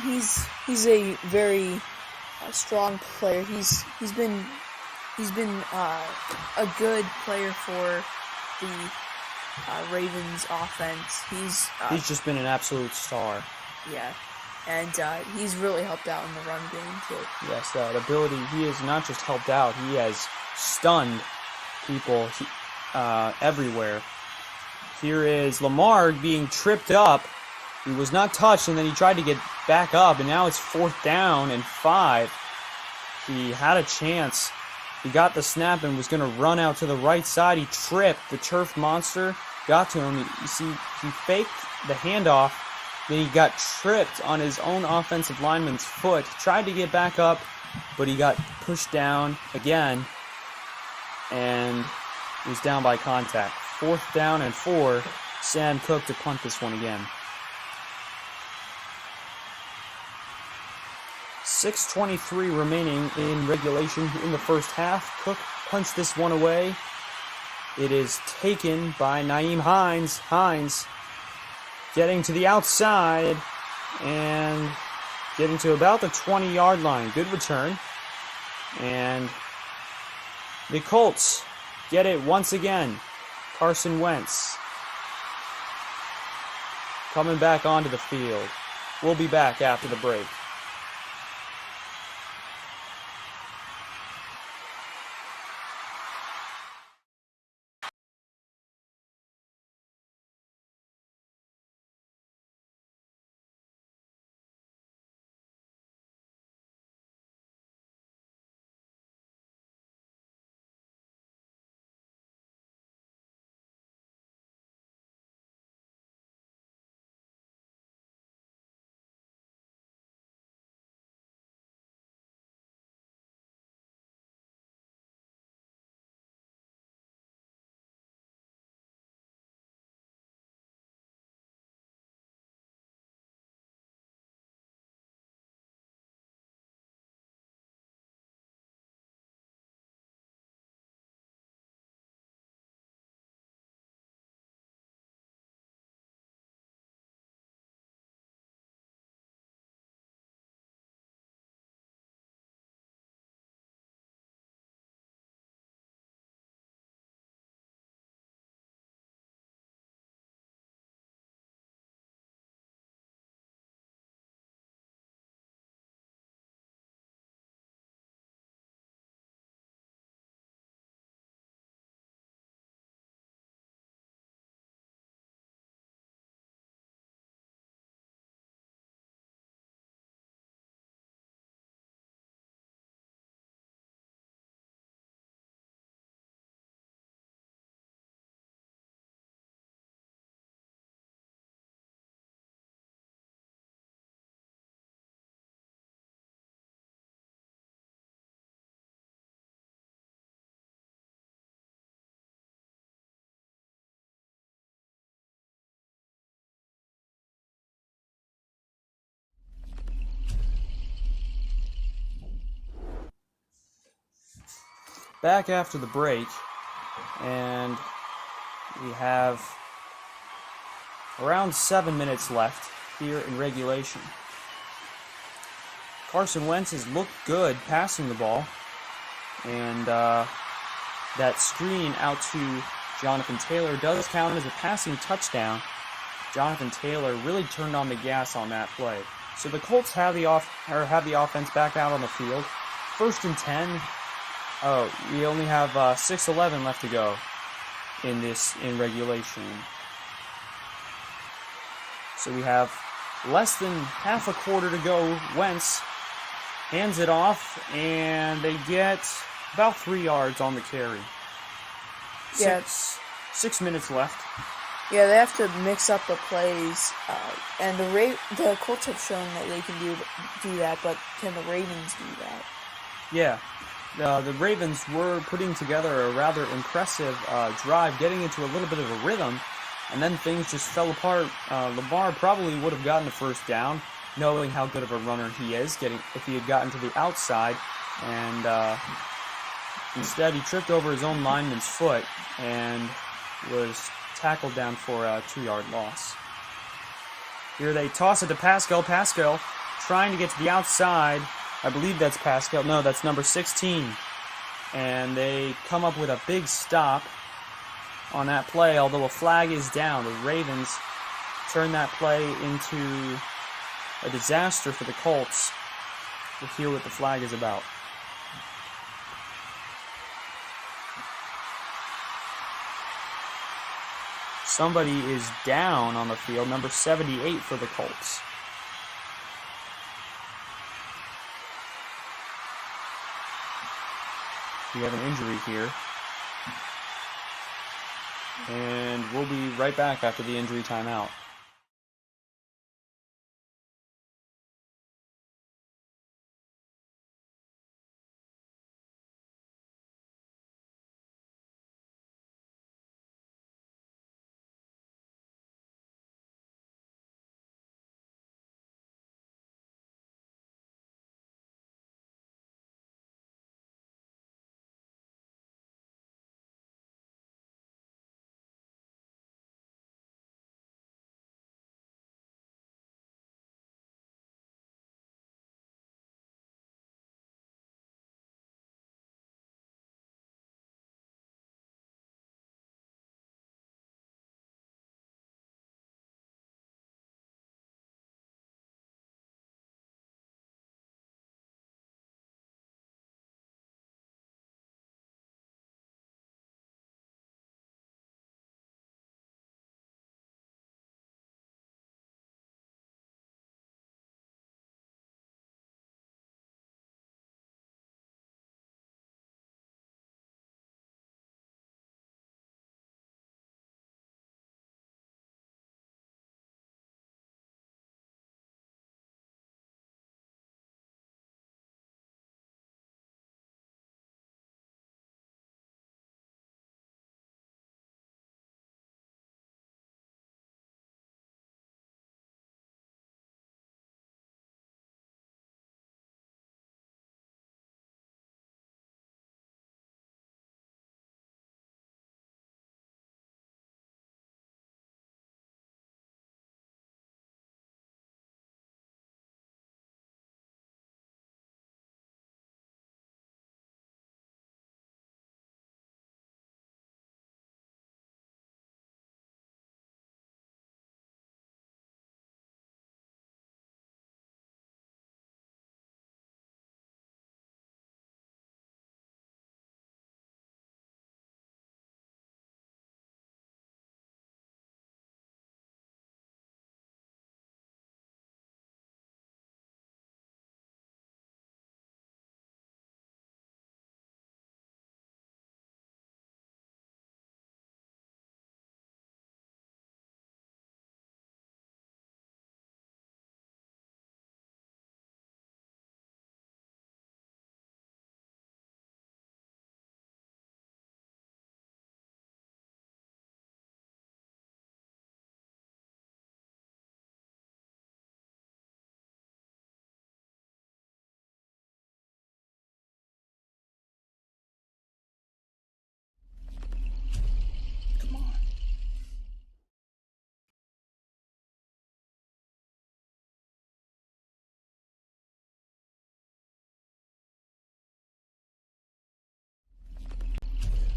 He's a very strong player. He's been a good player for the Ravens offense. He's just been an absolute star. Yeah, and he's really helped out in the run game too. Yes, that ability. He has not just helped out; he has stunned people everywhere. Here is Lamar being tripped up. He was not touched, and then he tried to get back up, and now it's 4th down and 5. He had a chance. He got the snap and was going to run out to the right side. He tripped. The turf monster got to him. You see, he faked the handoff. Then he got tripped on his own offensive lineman's foot. He tried to get back up, but he got pushed down again and was down by contact. 4th down and 4. Sam Cook to punt this one again. 6:23 remaining in regulation in the first half. Cook punts this one away. It is taken by Nyheim Hines. Hines getting to the outside and getting to about the 20-yard line. Good return. And the Colts get it once again. Carson Wentz coming back onto the field. We'll be back after the break. back after the break, and we have around 7 minutes left here in regulation. Carson Wentz has looked good passing the ball, and that screen out to Jonathan Taylor does count as a passing touchdown. Jonathan Taylor really turned on the gas on that play. So the Colts have the offense back out on the field. 1st and 10. Oh, we only have 6:11 left to go in regulation. So we have less than half a quarter to go. Wentz hands it off, and they get about 3 yards on the carry. Yeah. 6 minutes left. Yeah, they have to mix up the plays, and the Colts have shown that they can do that, but can the Ravens do that? Yeah, the Ravens were putting together a rather impressive drive, getting into a little bit of a rhythm, and then things just fell apart. Lamar probably would have gotten the first down, knowing how good of a runner he is, if he had gotten to the outside, and instead he tripped over his own lineman's foot and was tackled down for a 2-yard loss. Here they toss it to Pascal. Pascal trying to get to the outside. I believe that's Pascal. No, that's number 16. And they come up with a big stop on that play, although a flag is down. The Ravens turn that play into a disaster for the Colts. We'll hear what the flag is about. Somebody is down on the field, number 78 for the Colts. We have an injury here. And we'll be right back after the injury timeout.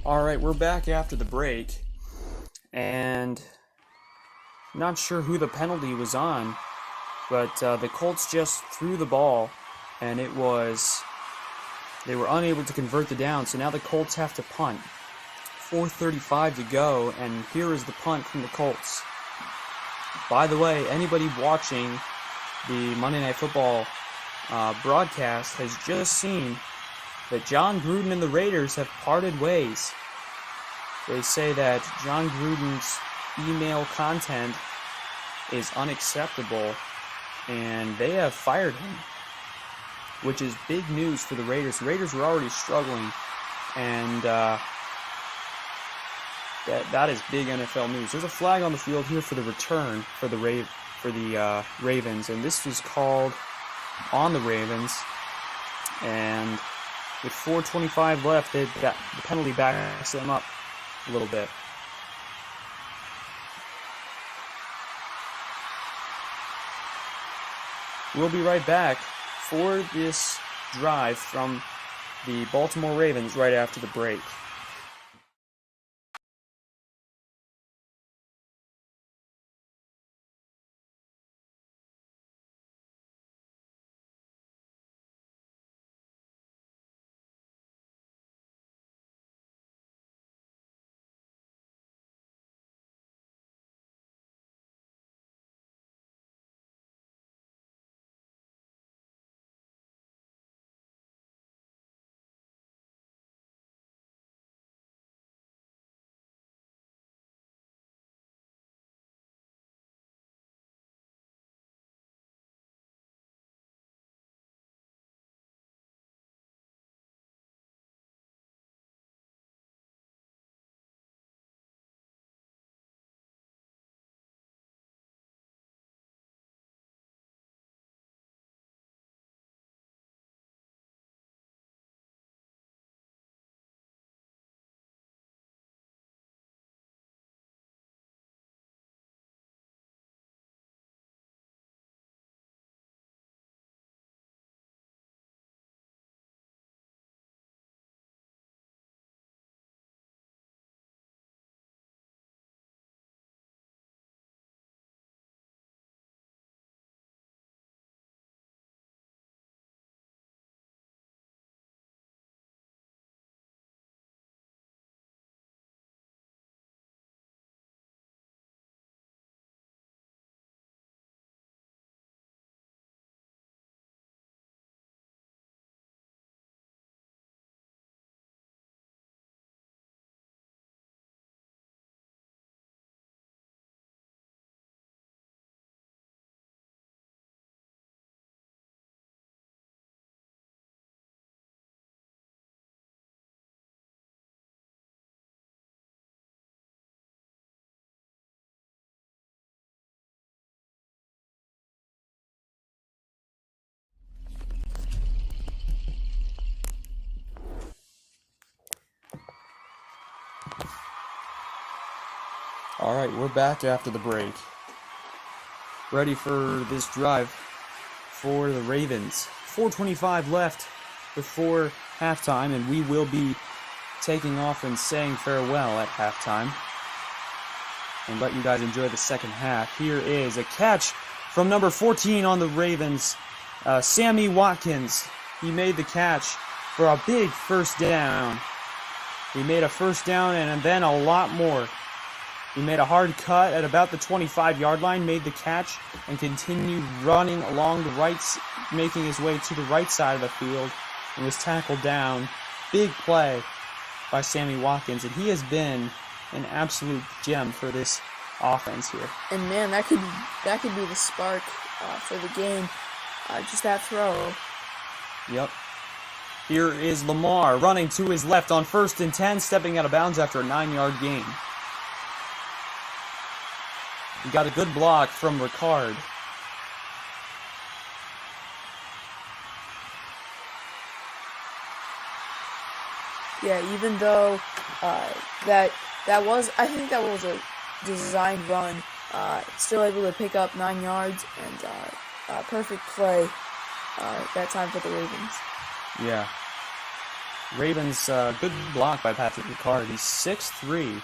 All right, we're back after the break, and not sure who the penalty was on, but the Colts just threw the ball, and they were unable to convert the down, so now the Colts have to punt. 4:35 to go, and here is the punt from the Colts. By the way, anybody watching the Monday Night Football broadcast has just seen that John Gruden and the Raiders have parted ways. They say that John Gruden's email content is unacceptable, and they have fired him, which is big news for the Raiders. The Raiders were already struggling, and that is big NFL news. There's a flag on the field here for the return for the Ravens, and this was called on the Ravens, and with 4:25 left, the penalty backs them up a little bit. We'll be right back for this drive from the Baltimore Ravens right after the break. All right, we're back after the break. Ready for this drive for the Ravens. 4:25 left before halftime, and we will be taking off and saying farewell at halftime and let you guys enjoy the second half. Here is a catch from number 14 on the Ravens, Sammy Watkins. He made the catch for a big first down. He made a first down and then a lot more. He made a hard cut at about the 25-yard line, made the catch, and continued running along the right, making his way to the right side of the field, and was tackled down. Big play by Sammy Watkins, and he has been an absolute gem for this offense here. And man, that could be the spark for the game. Just that throw. Yep. Here is Lamar running to his left on 1st and 10, stepping out of bounds after a 9-yard gain. He got a good block from Ricard. Yeah, even though that was, I think that was a designed run, still able to pick up 9 yards and perfect play that time for the Ravens. Yeah. Ravens, good block by Patrick Ricard. He's 6'3",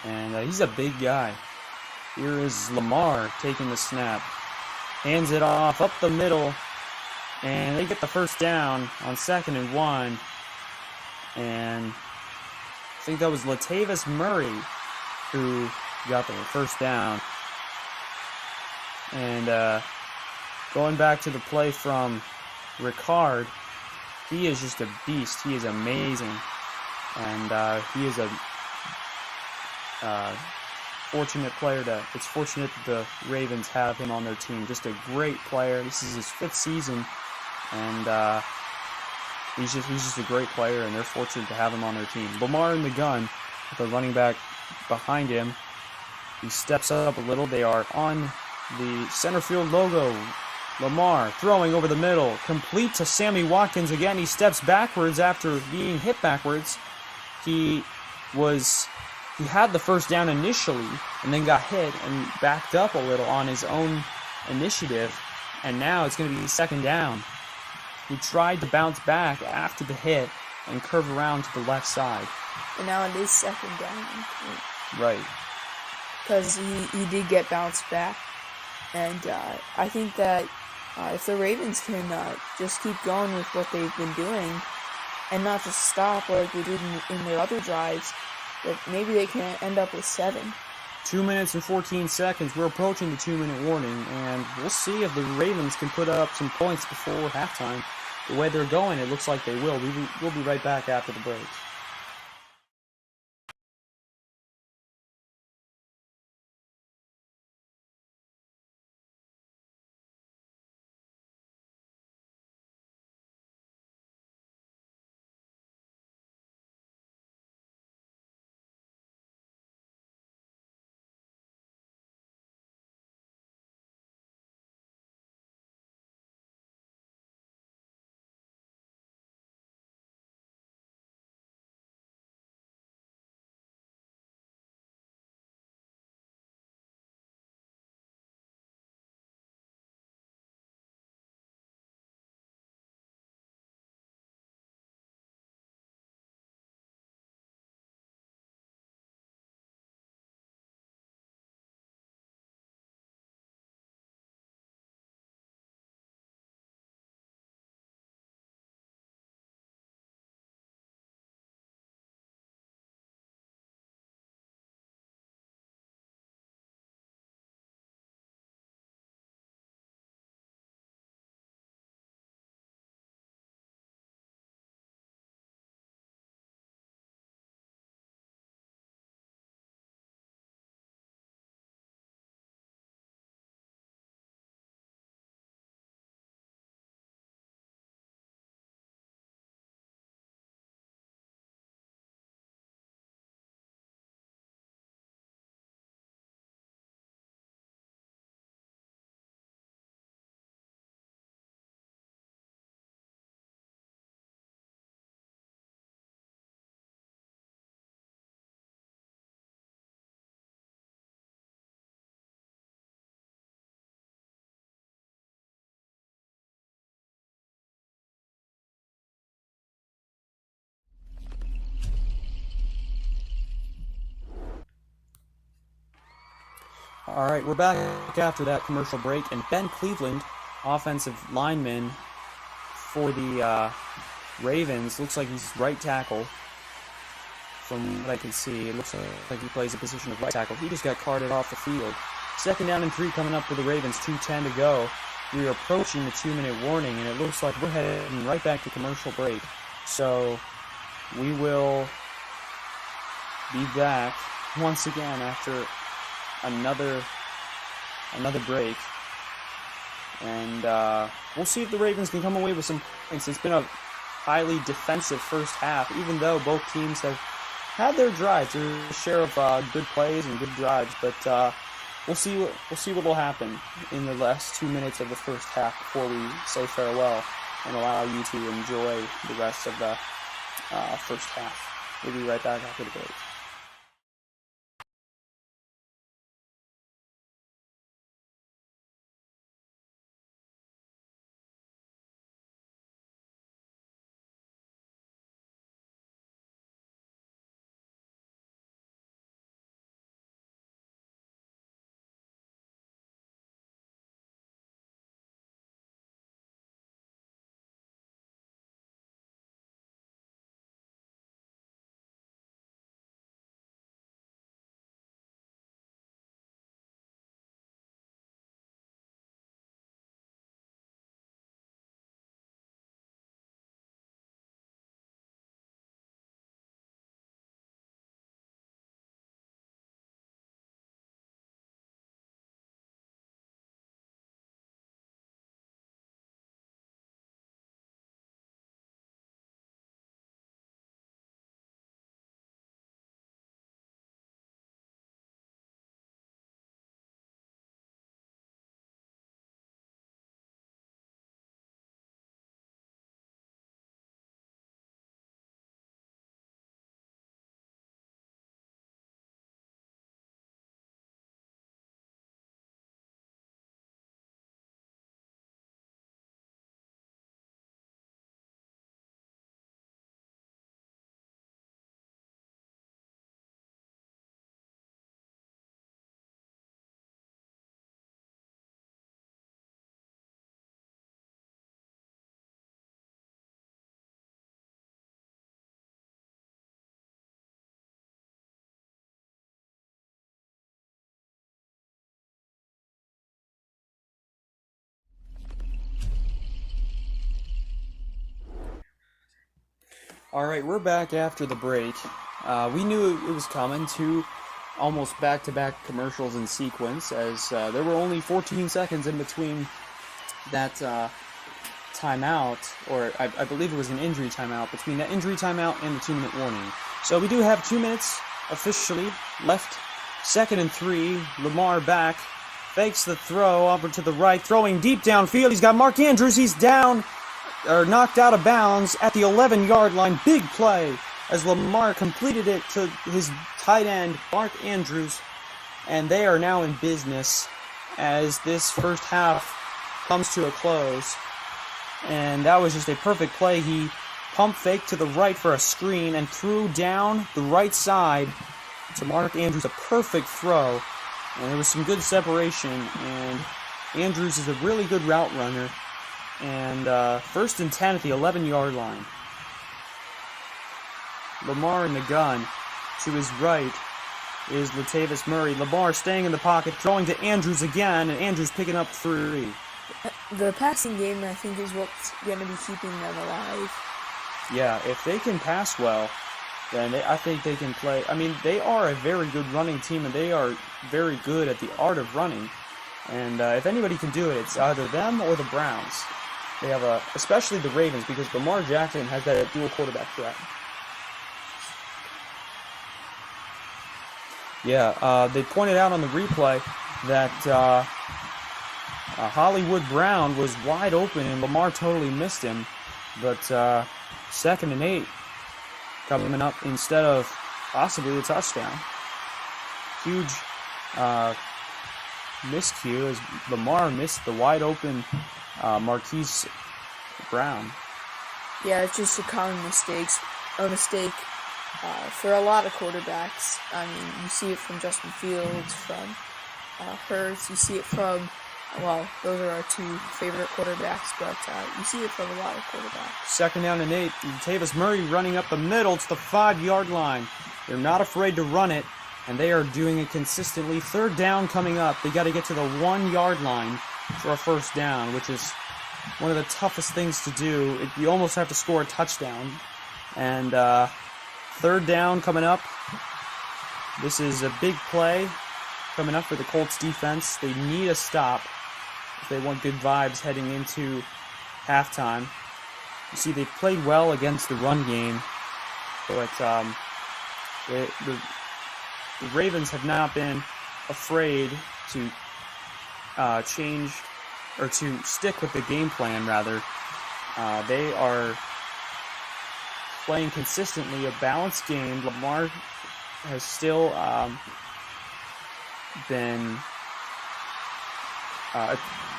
and he's a big guy. Here is Lamar taking the snap. Hands it off up the middle, and they get the first down on 2nd and 1. And I think that was Latavius Murray who got the first down. And going back to the play from Ricard, he is just a beast. He is amazing. And he is a fortunate player it's fortunate that the Ravens have him on their team. Just a great player. This is his 5th season, and he's just a great player, and they're fortunate to have him on their team. Lamar in the gun, with the running back behind him. He steps up a little. They are on the center field logo. Lamar throwing over the middle, complete to Sammy Watkins again. He steps backwards after being hit backwards. He had the first down initially, and then got hit and backed up a little on his own initiative, and now it's going to be 2nd down. He tried to bounce back after the hit and curve around to the left side. And now it is 2nd down. Right. Because he did get bounced back. And I think that if the Ravens can just keep going with what they've been doing and not just stop like they did in their other drives, that maybe they can end up with 7. 2 minutes and 14 seconds. We're approaching the 2-minute warning, and we'll see if the Ravens can put up some points before halftime. The way they're going, it looks like they will. We'll be right back after the break. All right, we're back after that commercial break, and Ben Cleveland, offensive lineman for the Ravens, looks like he's right tackle. From what I can see, it looks like he plays a position of right tackle. He just got carted off the field. 2nd down and 3 coming up for the Ravens, 2:10 to go. We are approaching the 2-minute warning, and it looks like we're heading right back to commercial break. So we will be back once again after another break, and we'll see if the Ravens can come away with some points. It's been a highly defensive first half, even though both teams have had their drives. There's a share of good plays and good drives, but we'll see what will happen in the last 2 minutes of the first half before we say farewell and allow you to enjoy the rest of the first half. We'll be right back after the break. All right, we're back after the break. We knew it was coming, two almost back-to-back commercials in sequence, as there were only 14 seconds in between that timeout, or I believe it was an injury timeout, between that injury timeout and the 2-minute warning. So we do have 2 minutes officially left. 2nd and 3, Lamar back, fakes the throw over to the right, throwing deep downfield. He's got Mark Andrews. He's down, or knocked out of bounds at the 11-yard line. Big play as Lamar completed it to his tight end, Mark Andrews. And they are now in business as this first half comes to a close. And that was just a perfect play. He pump faked to the right for a screen and threw down the right side to Mark Andrews. A perfect throw. And there was some good separation. And Andrews is a really good route runner. And 1st and 10 at the 11-yard line. Lamar in the gun. To his right is Latavius Murray. Lamar staying in the pocket, throwing to Andrews again, and Andrews picking up 3. The passing game, I think, is what's going to be keeping them alive. Yeah, if they can pass well, then I think they can play. I mean, they are a very good running team, and they are very good at the art of running. And if anybody can do it, it's either them or the Browns. They have especially the Ravens, because Lamar Jackson has that dual quarterback threat. Yeah, they pointed out on the replay that Hollywood Brown was wide open and Lamar totally missed him. But 2nd and 8 coming up instead of possibly a touchdown. Huge miscue as Lamar missed the wide open Marquise Brown. Yeah, it's just a common mistake for a lot of quarterbacks. I mean, you see it from Justin Fields, from Hurts, you see it from, well, those are our 2 favorite quarterbacks, but you see it from a lot of quarterbacks. 2nd down and 8, Latavius Murray running up the middle to the 5-yard line. They're not afraid to run it, and they are doing it consistently. 3rd down coming up. They got to get to the 1-yard line for a 1st down, which is one of the toughest things to do. You almost have to score a touchdown. And 3rd down coming up. This is a big play coming up for the Colts defense. They need a stop if they want good vibes heading into halftime. You see, they played well against the run game, but the Ravens have not been afraid to change, or to stick with the game plan, rather. They are playing consistently a balanced game. Lamar has still been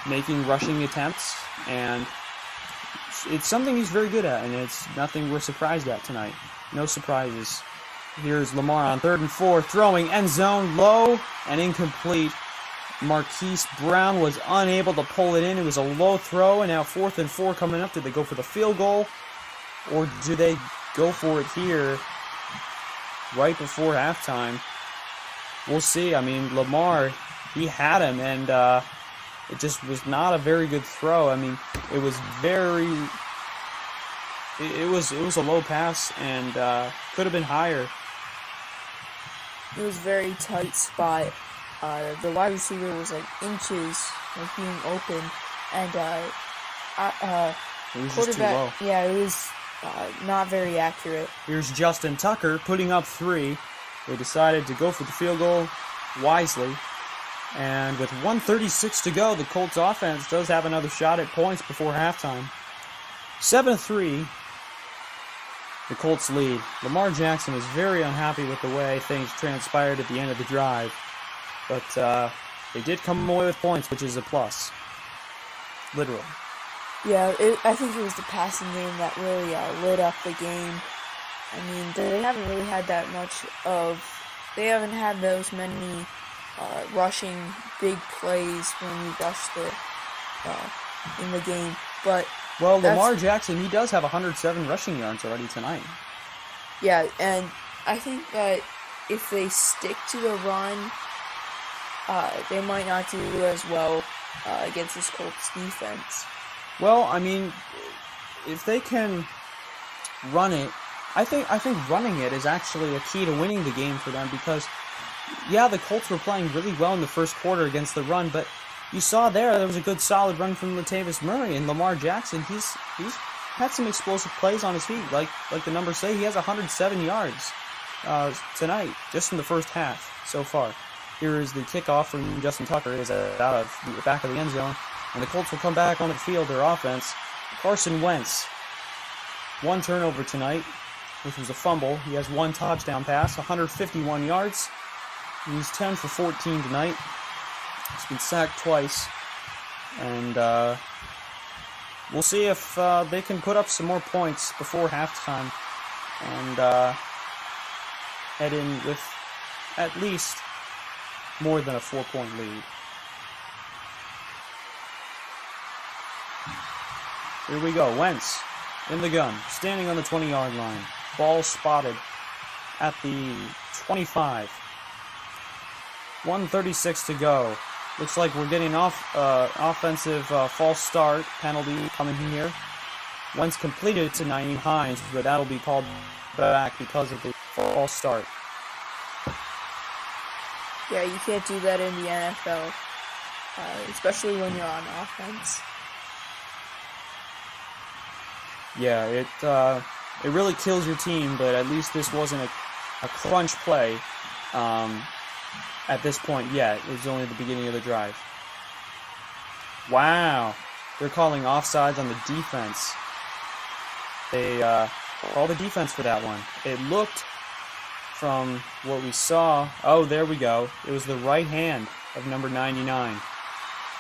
making rushing attempts, and it's something he's very good at, and it's nothing we're surprised at tonight. No surprises. Here's Lamar on 3rd and 4, throwing end zone, low and incomplete. Marquise Brown was unable to pull it in. It was a low throw, and now 4th and 4 coming up. Did they go for the field goal, or do they go for it here right before halftime? We'll see. I mean, Lamar, he had him, and it just was not a very good throw. I mean, it was it was a low pass, and could have been higher. It was a very tight spot. The wide receiver was like inches of being open, and it was just too low. Yeah, it was not very accurate. Here's Justin Tucker putting up 3. They decided to go for the field goal wisely. And with 1:36 to go, the Colts offense does have another shot at points before halftime. 7-3, the Colts lead. Lamar Jackson was very unhappy with the way things transpired at the end of the drive. But they did come away with points, which is a plus. Literally. Yeah, I think it was the passing game that really lit up the game. I mean, they haven't really had that much of... They haven't had those many rushing big plays when you rush in the game. But well, Lamar Jackson, he does have 107 rushing yards already tonight. Yeah, and I think that if they stick to the run, they might not do as well against this Colts defense. Well, I mean, if they can run it I think running it is actually a key to winning the game for them because, yeah, the Colts were playing really well in the first quarter against the run, but you saw there was a good solid run from Latavius Murray, and Lamar Jackson, he's had some explosive plays on his feet, like the numbers say. He has 107 yards tonight, just in the first half so far. Here is the kickoff from Justin Tucker, is out of the back of the end zone, and the Colts will come back onto the field, their offense. Carson Wentz, one turnover tonight, which was a fumble. He has one touchdown pass, 151 yards. He's 10 for 14 tonight. He's been sacked twice, and we'll see if they can put up some more points before halftime and head in with at least more than a 4-point lead. Here we go. Wentz in the gun, standing on the 20-yard line. Ball spotted at the 25. 1:36 to go. Looks like we're getting offensive false start penalty coming here. Wentz completed to Nyheim Hines, but that'll be called back because of the false start. Yeah, you can't do that in the NFL, especially when you're on offense. Yeah, it really kills your team, but at least this wasn't a crunch play at this point yet. It was only the beginning of the drive. Wow, they're calling offsides on the defense. They called the defense for that one. It looked, from what we saw, oh, there we go. It was the right hand of number 99.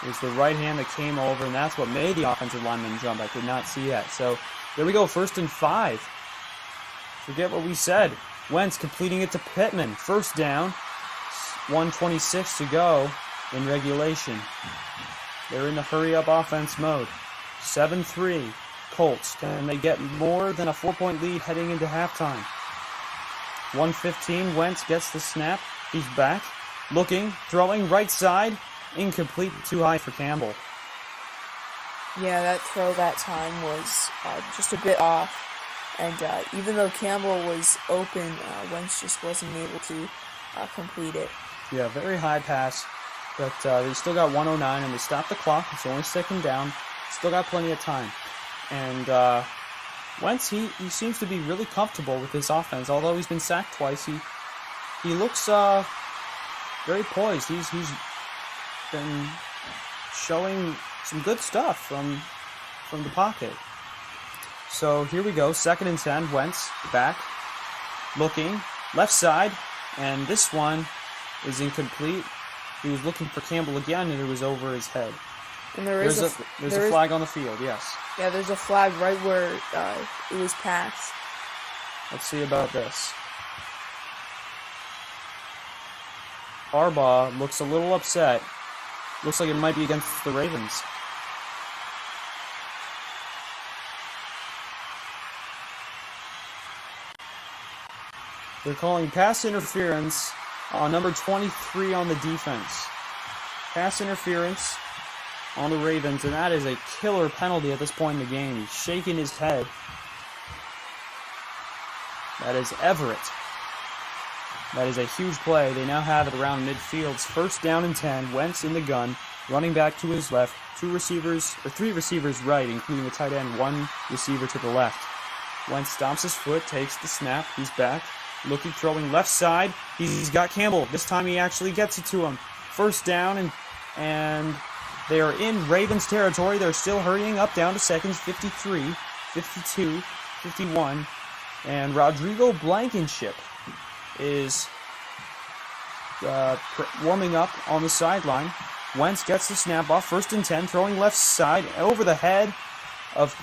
It was the right hand that came over, and that's what made the offensive lineman jump. I could not see that. So there we go, 1st and 5. Forget what we said. Wentz completing it to Pittman. First down. 1:26 to go in regulation. They're in the hurry-up offense mode. 7-3 Colts. Can they get more than a 4-point lead heading into halftime? 1:15, Wentz gets the snap. He's back. Looking, throwing, right side. Incomplete, too high for Campbell. Yeah, that throw that time was just a bit off. And even though Campbell was open, Wentz just wasn't able to complete it. Yeah, very high pass. But they still got 109, and they stopped the clock. It's only 2nd down. Still got plenty of time. And Wentz, he seems to be really comfortable with this offense. Although he's been sacked twice, he looks very poised. He's been showing some good stuff from the pocket. So here we go, 2nd and 10. Wentz back, looking left side, and this one is incomplete. He was looking for Campbell again, and it was over his head. And there's a flag on the field, yes. Yeah, there's a flag right where it was passed. Let's see about this. Harbaugh looks a little upset. Looks like it might be against the Ravens. They're calling pass interference on number 23 on the defense. Pass interference on the Ravens, and that is a killer penalty at this point in the game. He's shaking his head. That is Everett. That is a huge play. They now have it around midfield. 1st down and 10. Wentz in the gun, running back to his left. 3 receivers right, including the tight end. 1 receiver to the left. Wentz stomps his foot, takes the snap. He's back. Looking, throwing left side. He's got Campbell. This time he actually gets it to him. 1st down, and they are in Ravens territory. They're still hurrying up down to seconds. 53, 52, 51. And Rodrigo Blankenship is warming up on the sideline. Wentz gets the snap off. 1st and 10, throwing left side over the head of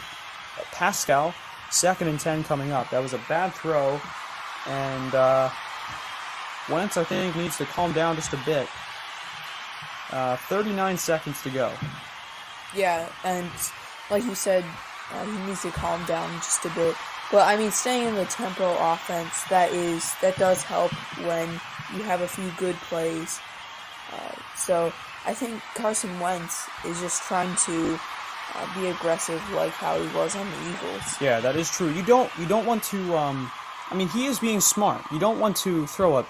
Pascal. 2nd and 10 coming up. That was a bad throw. And Wentz, I think, needs to calm down just a bit. 39 seconds to go. Yeah, and like you said, he needs to calm down just a bit. But I mean, staying in the tempo offense, that does help when you have a few good plays. So I think Carson Wentz is just trying to be aggressive like how he was on the Eagles. Yeah, that is true. You don't want to. I mean, he is being smart. You don't want to throw a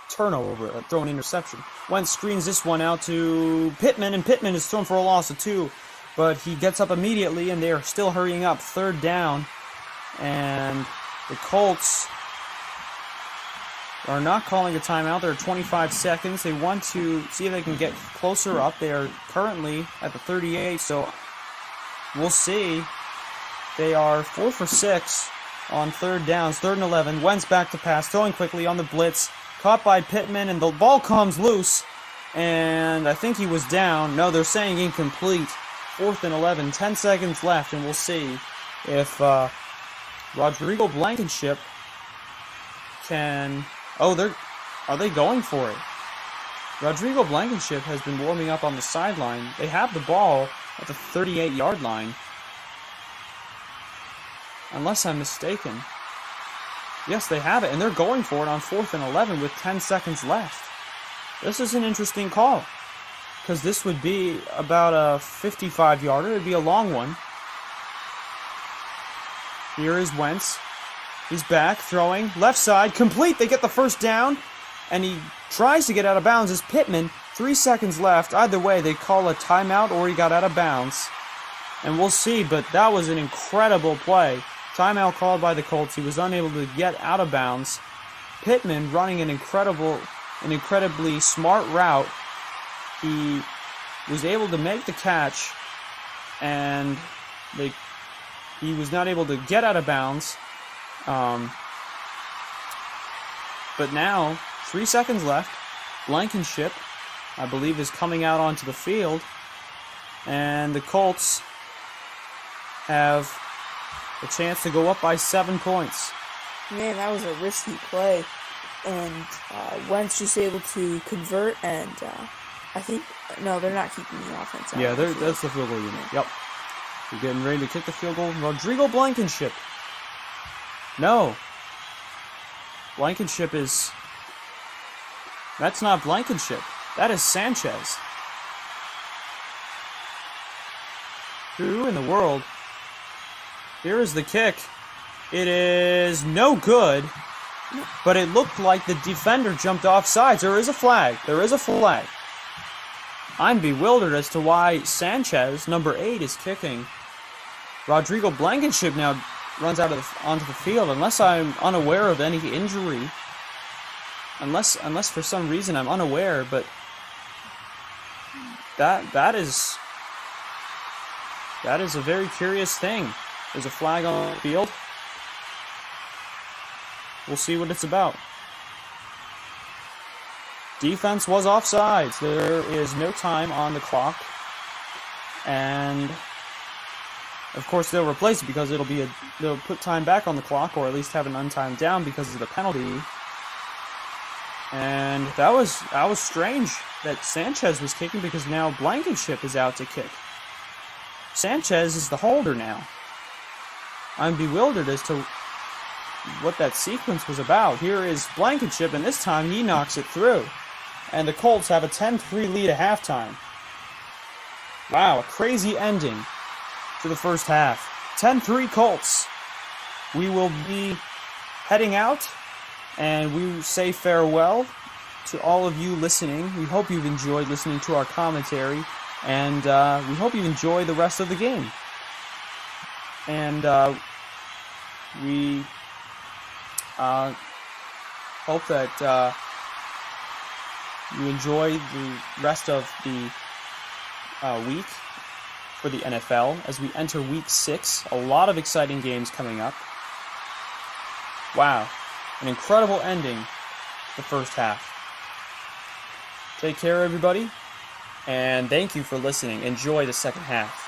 turnover, throw an interception. Wentz screens this one out to Pittman, and Pittman is thrown for a loss of 2, but he gets up immediately, and they are still hurrying up. 3rd down, and the Colts are not calling a timeout. There are 25 seconds. They want to see if they can get closer up. They are currently at the 38, so we'll see. They are 4 for 6 on 3rd downs, 3rd and 11. Wentz back to pass, throwing quickly on the blitz. Caught by Pittman, and the ball comes loose. And I think he was down. No, they're saying incomplete. 4th and 11, 10 seconds left, and we'll see if Rodrigo Blankenship can... Oh, are they going for it? Rodrigo Blankenship has been warming up on the sideline. They have the ball at the 38-yard line. Unless I'm mistaken. Yes, they have it, and they're going for it on 4th and 11 with 10 seconds left. This is an interesting call, because this would be about a 55-yarder. It would be a long one. Here is Wentz. He's back, throwing, left side, complete. They get the 1st down, and he tries to get out of bounds as Pittman. 3 seconds left. Either way, they call a timeout or he got out of bounds. And we'll see, but that was an incredible play. Timeout called by the Colts. He was unable to get out of bounds. Pittman running an incredibly smart route. He was able to make the catch, and he was not able to get out of bounds. But now, 3 seconds left. Blankenship, I believe, is coming out onto the field, and the Colts have a chance to go up by 7 points. Man, that was a risky play. And Wentz just able to convert, and I think... No, they're not keeping the offense out. Yeah, that's the field goal unit. Yep. We're getting ready to kick the field goal. Rodrigo Blankenship. No. Blankenship is... That's not Blankenship. That is Sanchez. Who in the world? Here is the kick. It is no good, but it looked like the defender jumped off sides. There is a flag. There is a flag. I'm bewildered as to why Sanchez, number 8, is kicking. Rodrigo Blankenship now runs out onto the field, unless I'm unaware of any injury. Unless for some reason I'm unaware, but that is a very curious thing. There's a flag on the field. We'll see what it's about. Defense was offsides. There is no time on the clock. And of course they'll replace it because they'll put time back on the clock, or at least have an untimed down because of the penalty. And that was strange that Sanchez was kicking, because now Blankenship is out to kick. Sanchez is the holder now. I'm bewildered as to what that sequence was about. Here is Blankenship, and this time he knocks it through. And the Colts have a 10-3 lead at halftime. Wow, a crazy ending to the first half. 10-3 Colts. We will be heading out, and we say farewell to all of you listening. We hope you've enjoyed listening to our commentary, and we hope you enjoy the rest of the game. And we hope that you enjoy the rest of the week for the NFL as we enter Week 6. A lot of exciting games coming up. Wow, an incredible ending to the first half. Take care, everybody, and thank you for listening. Enjoy the second half.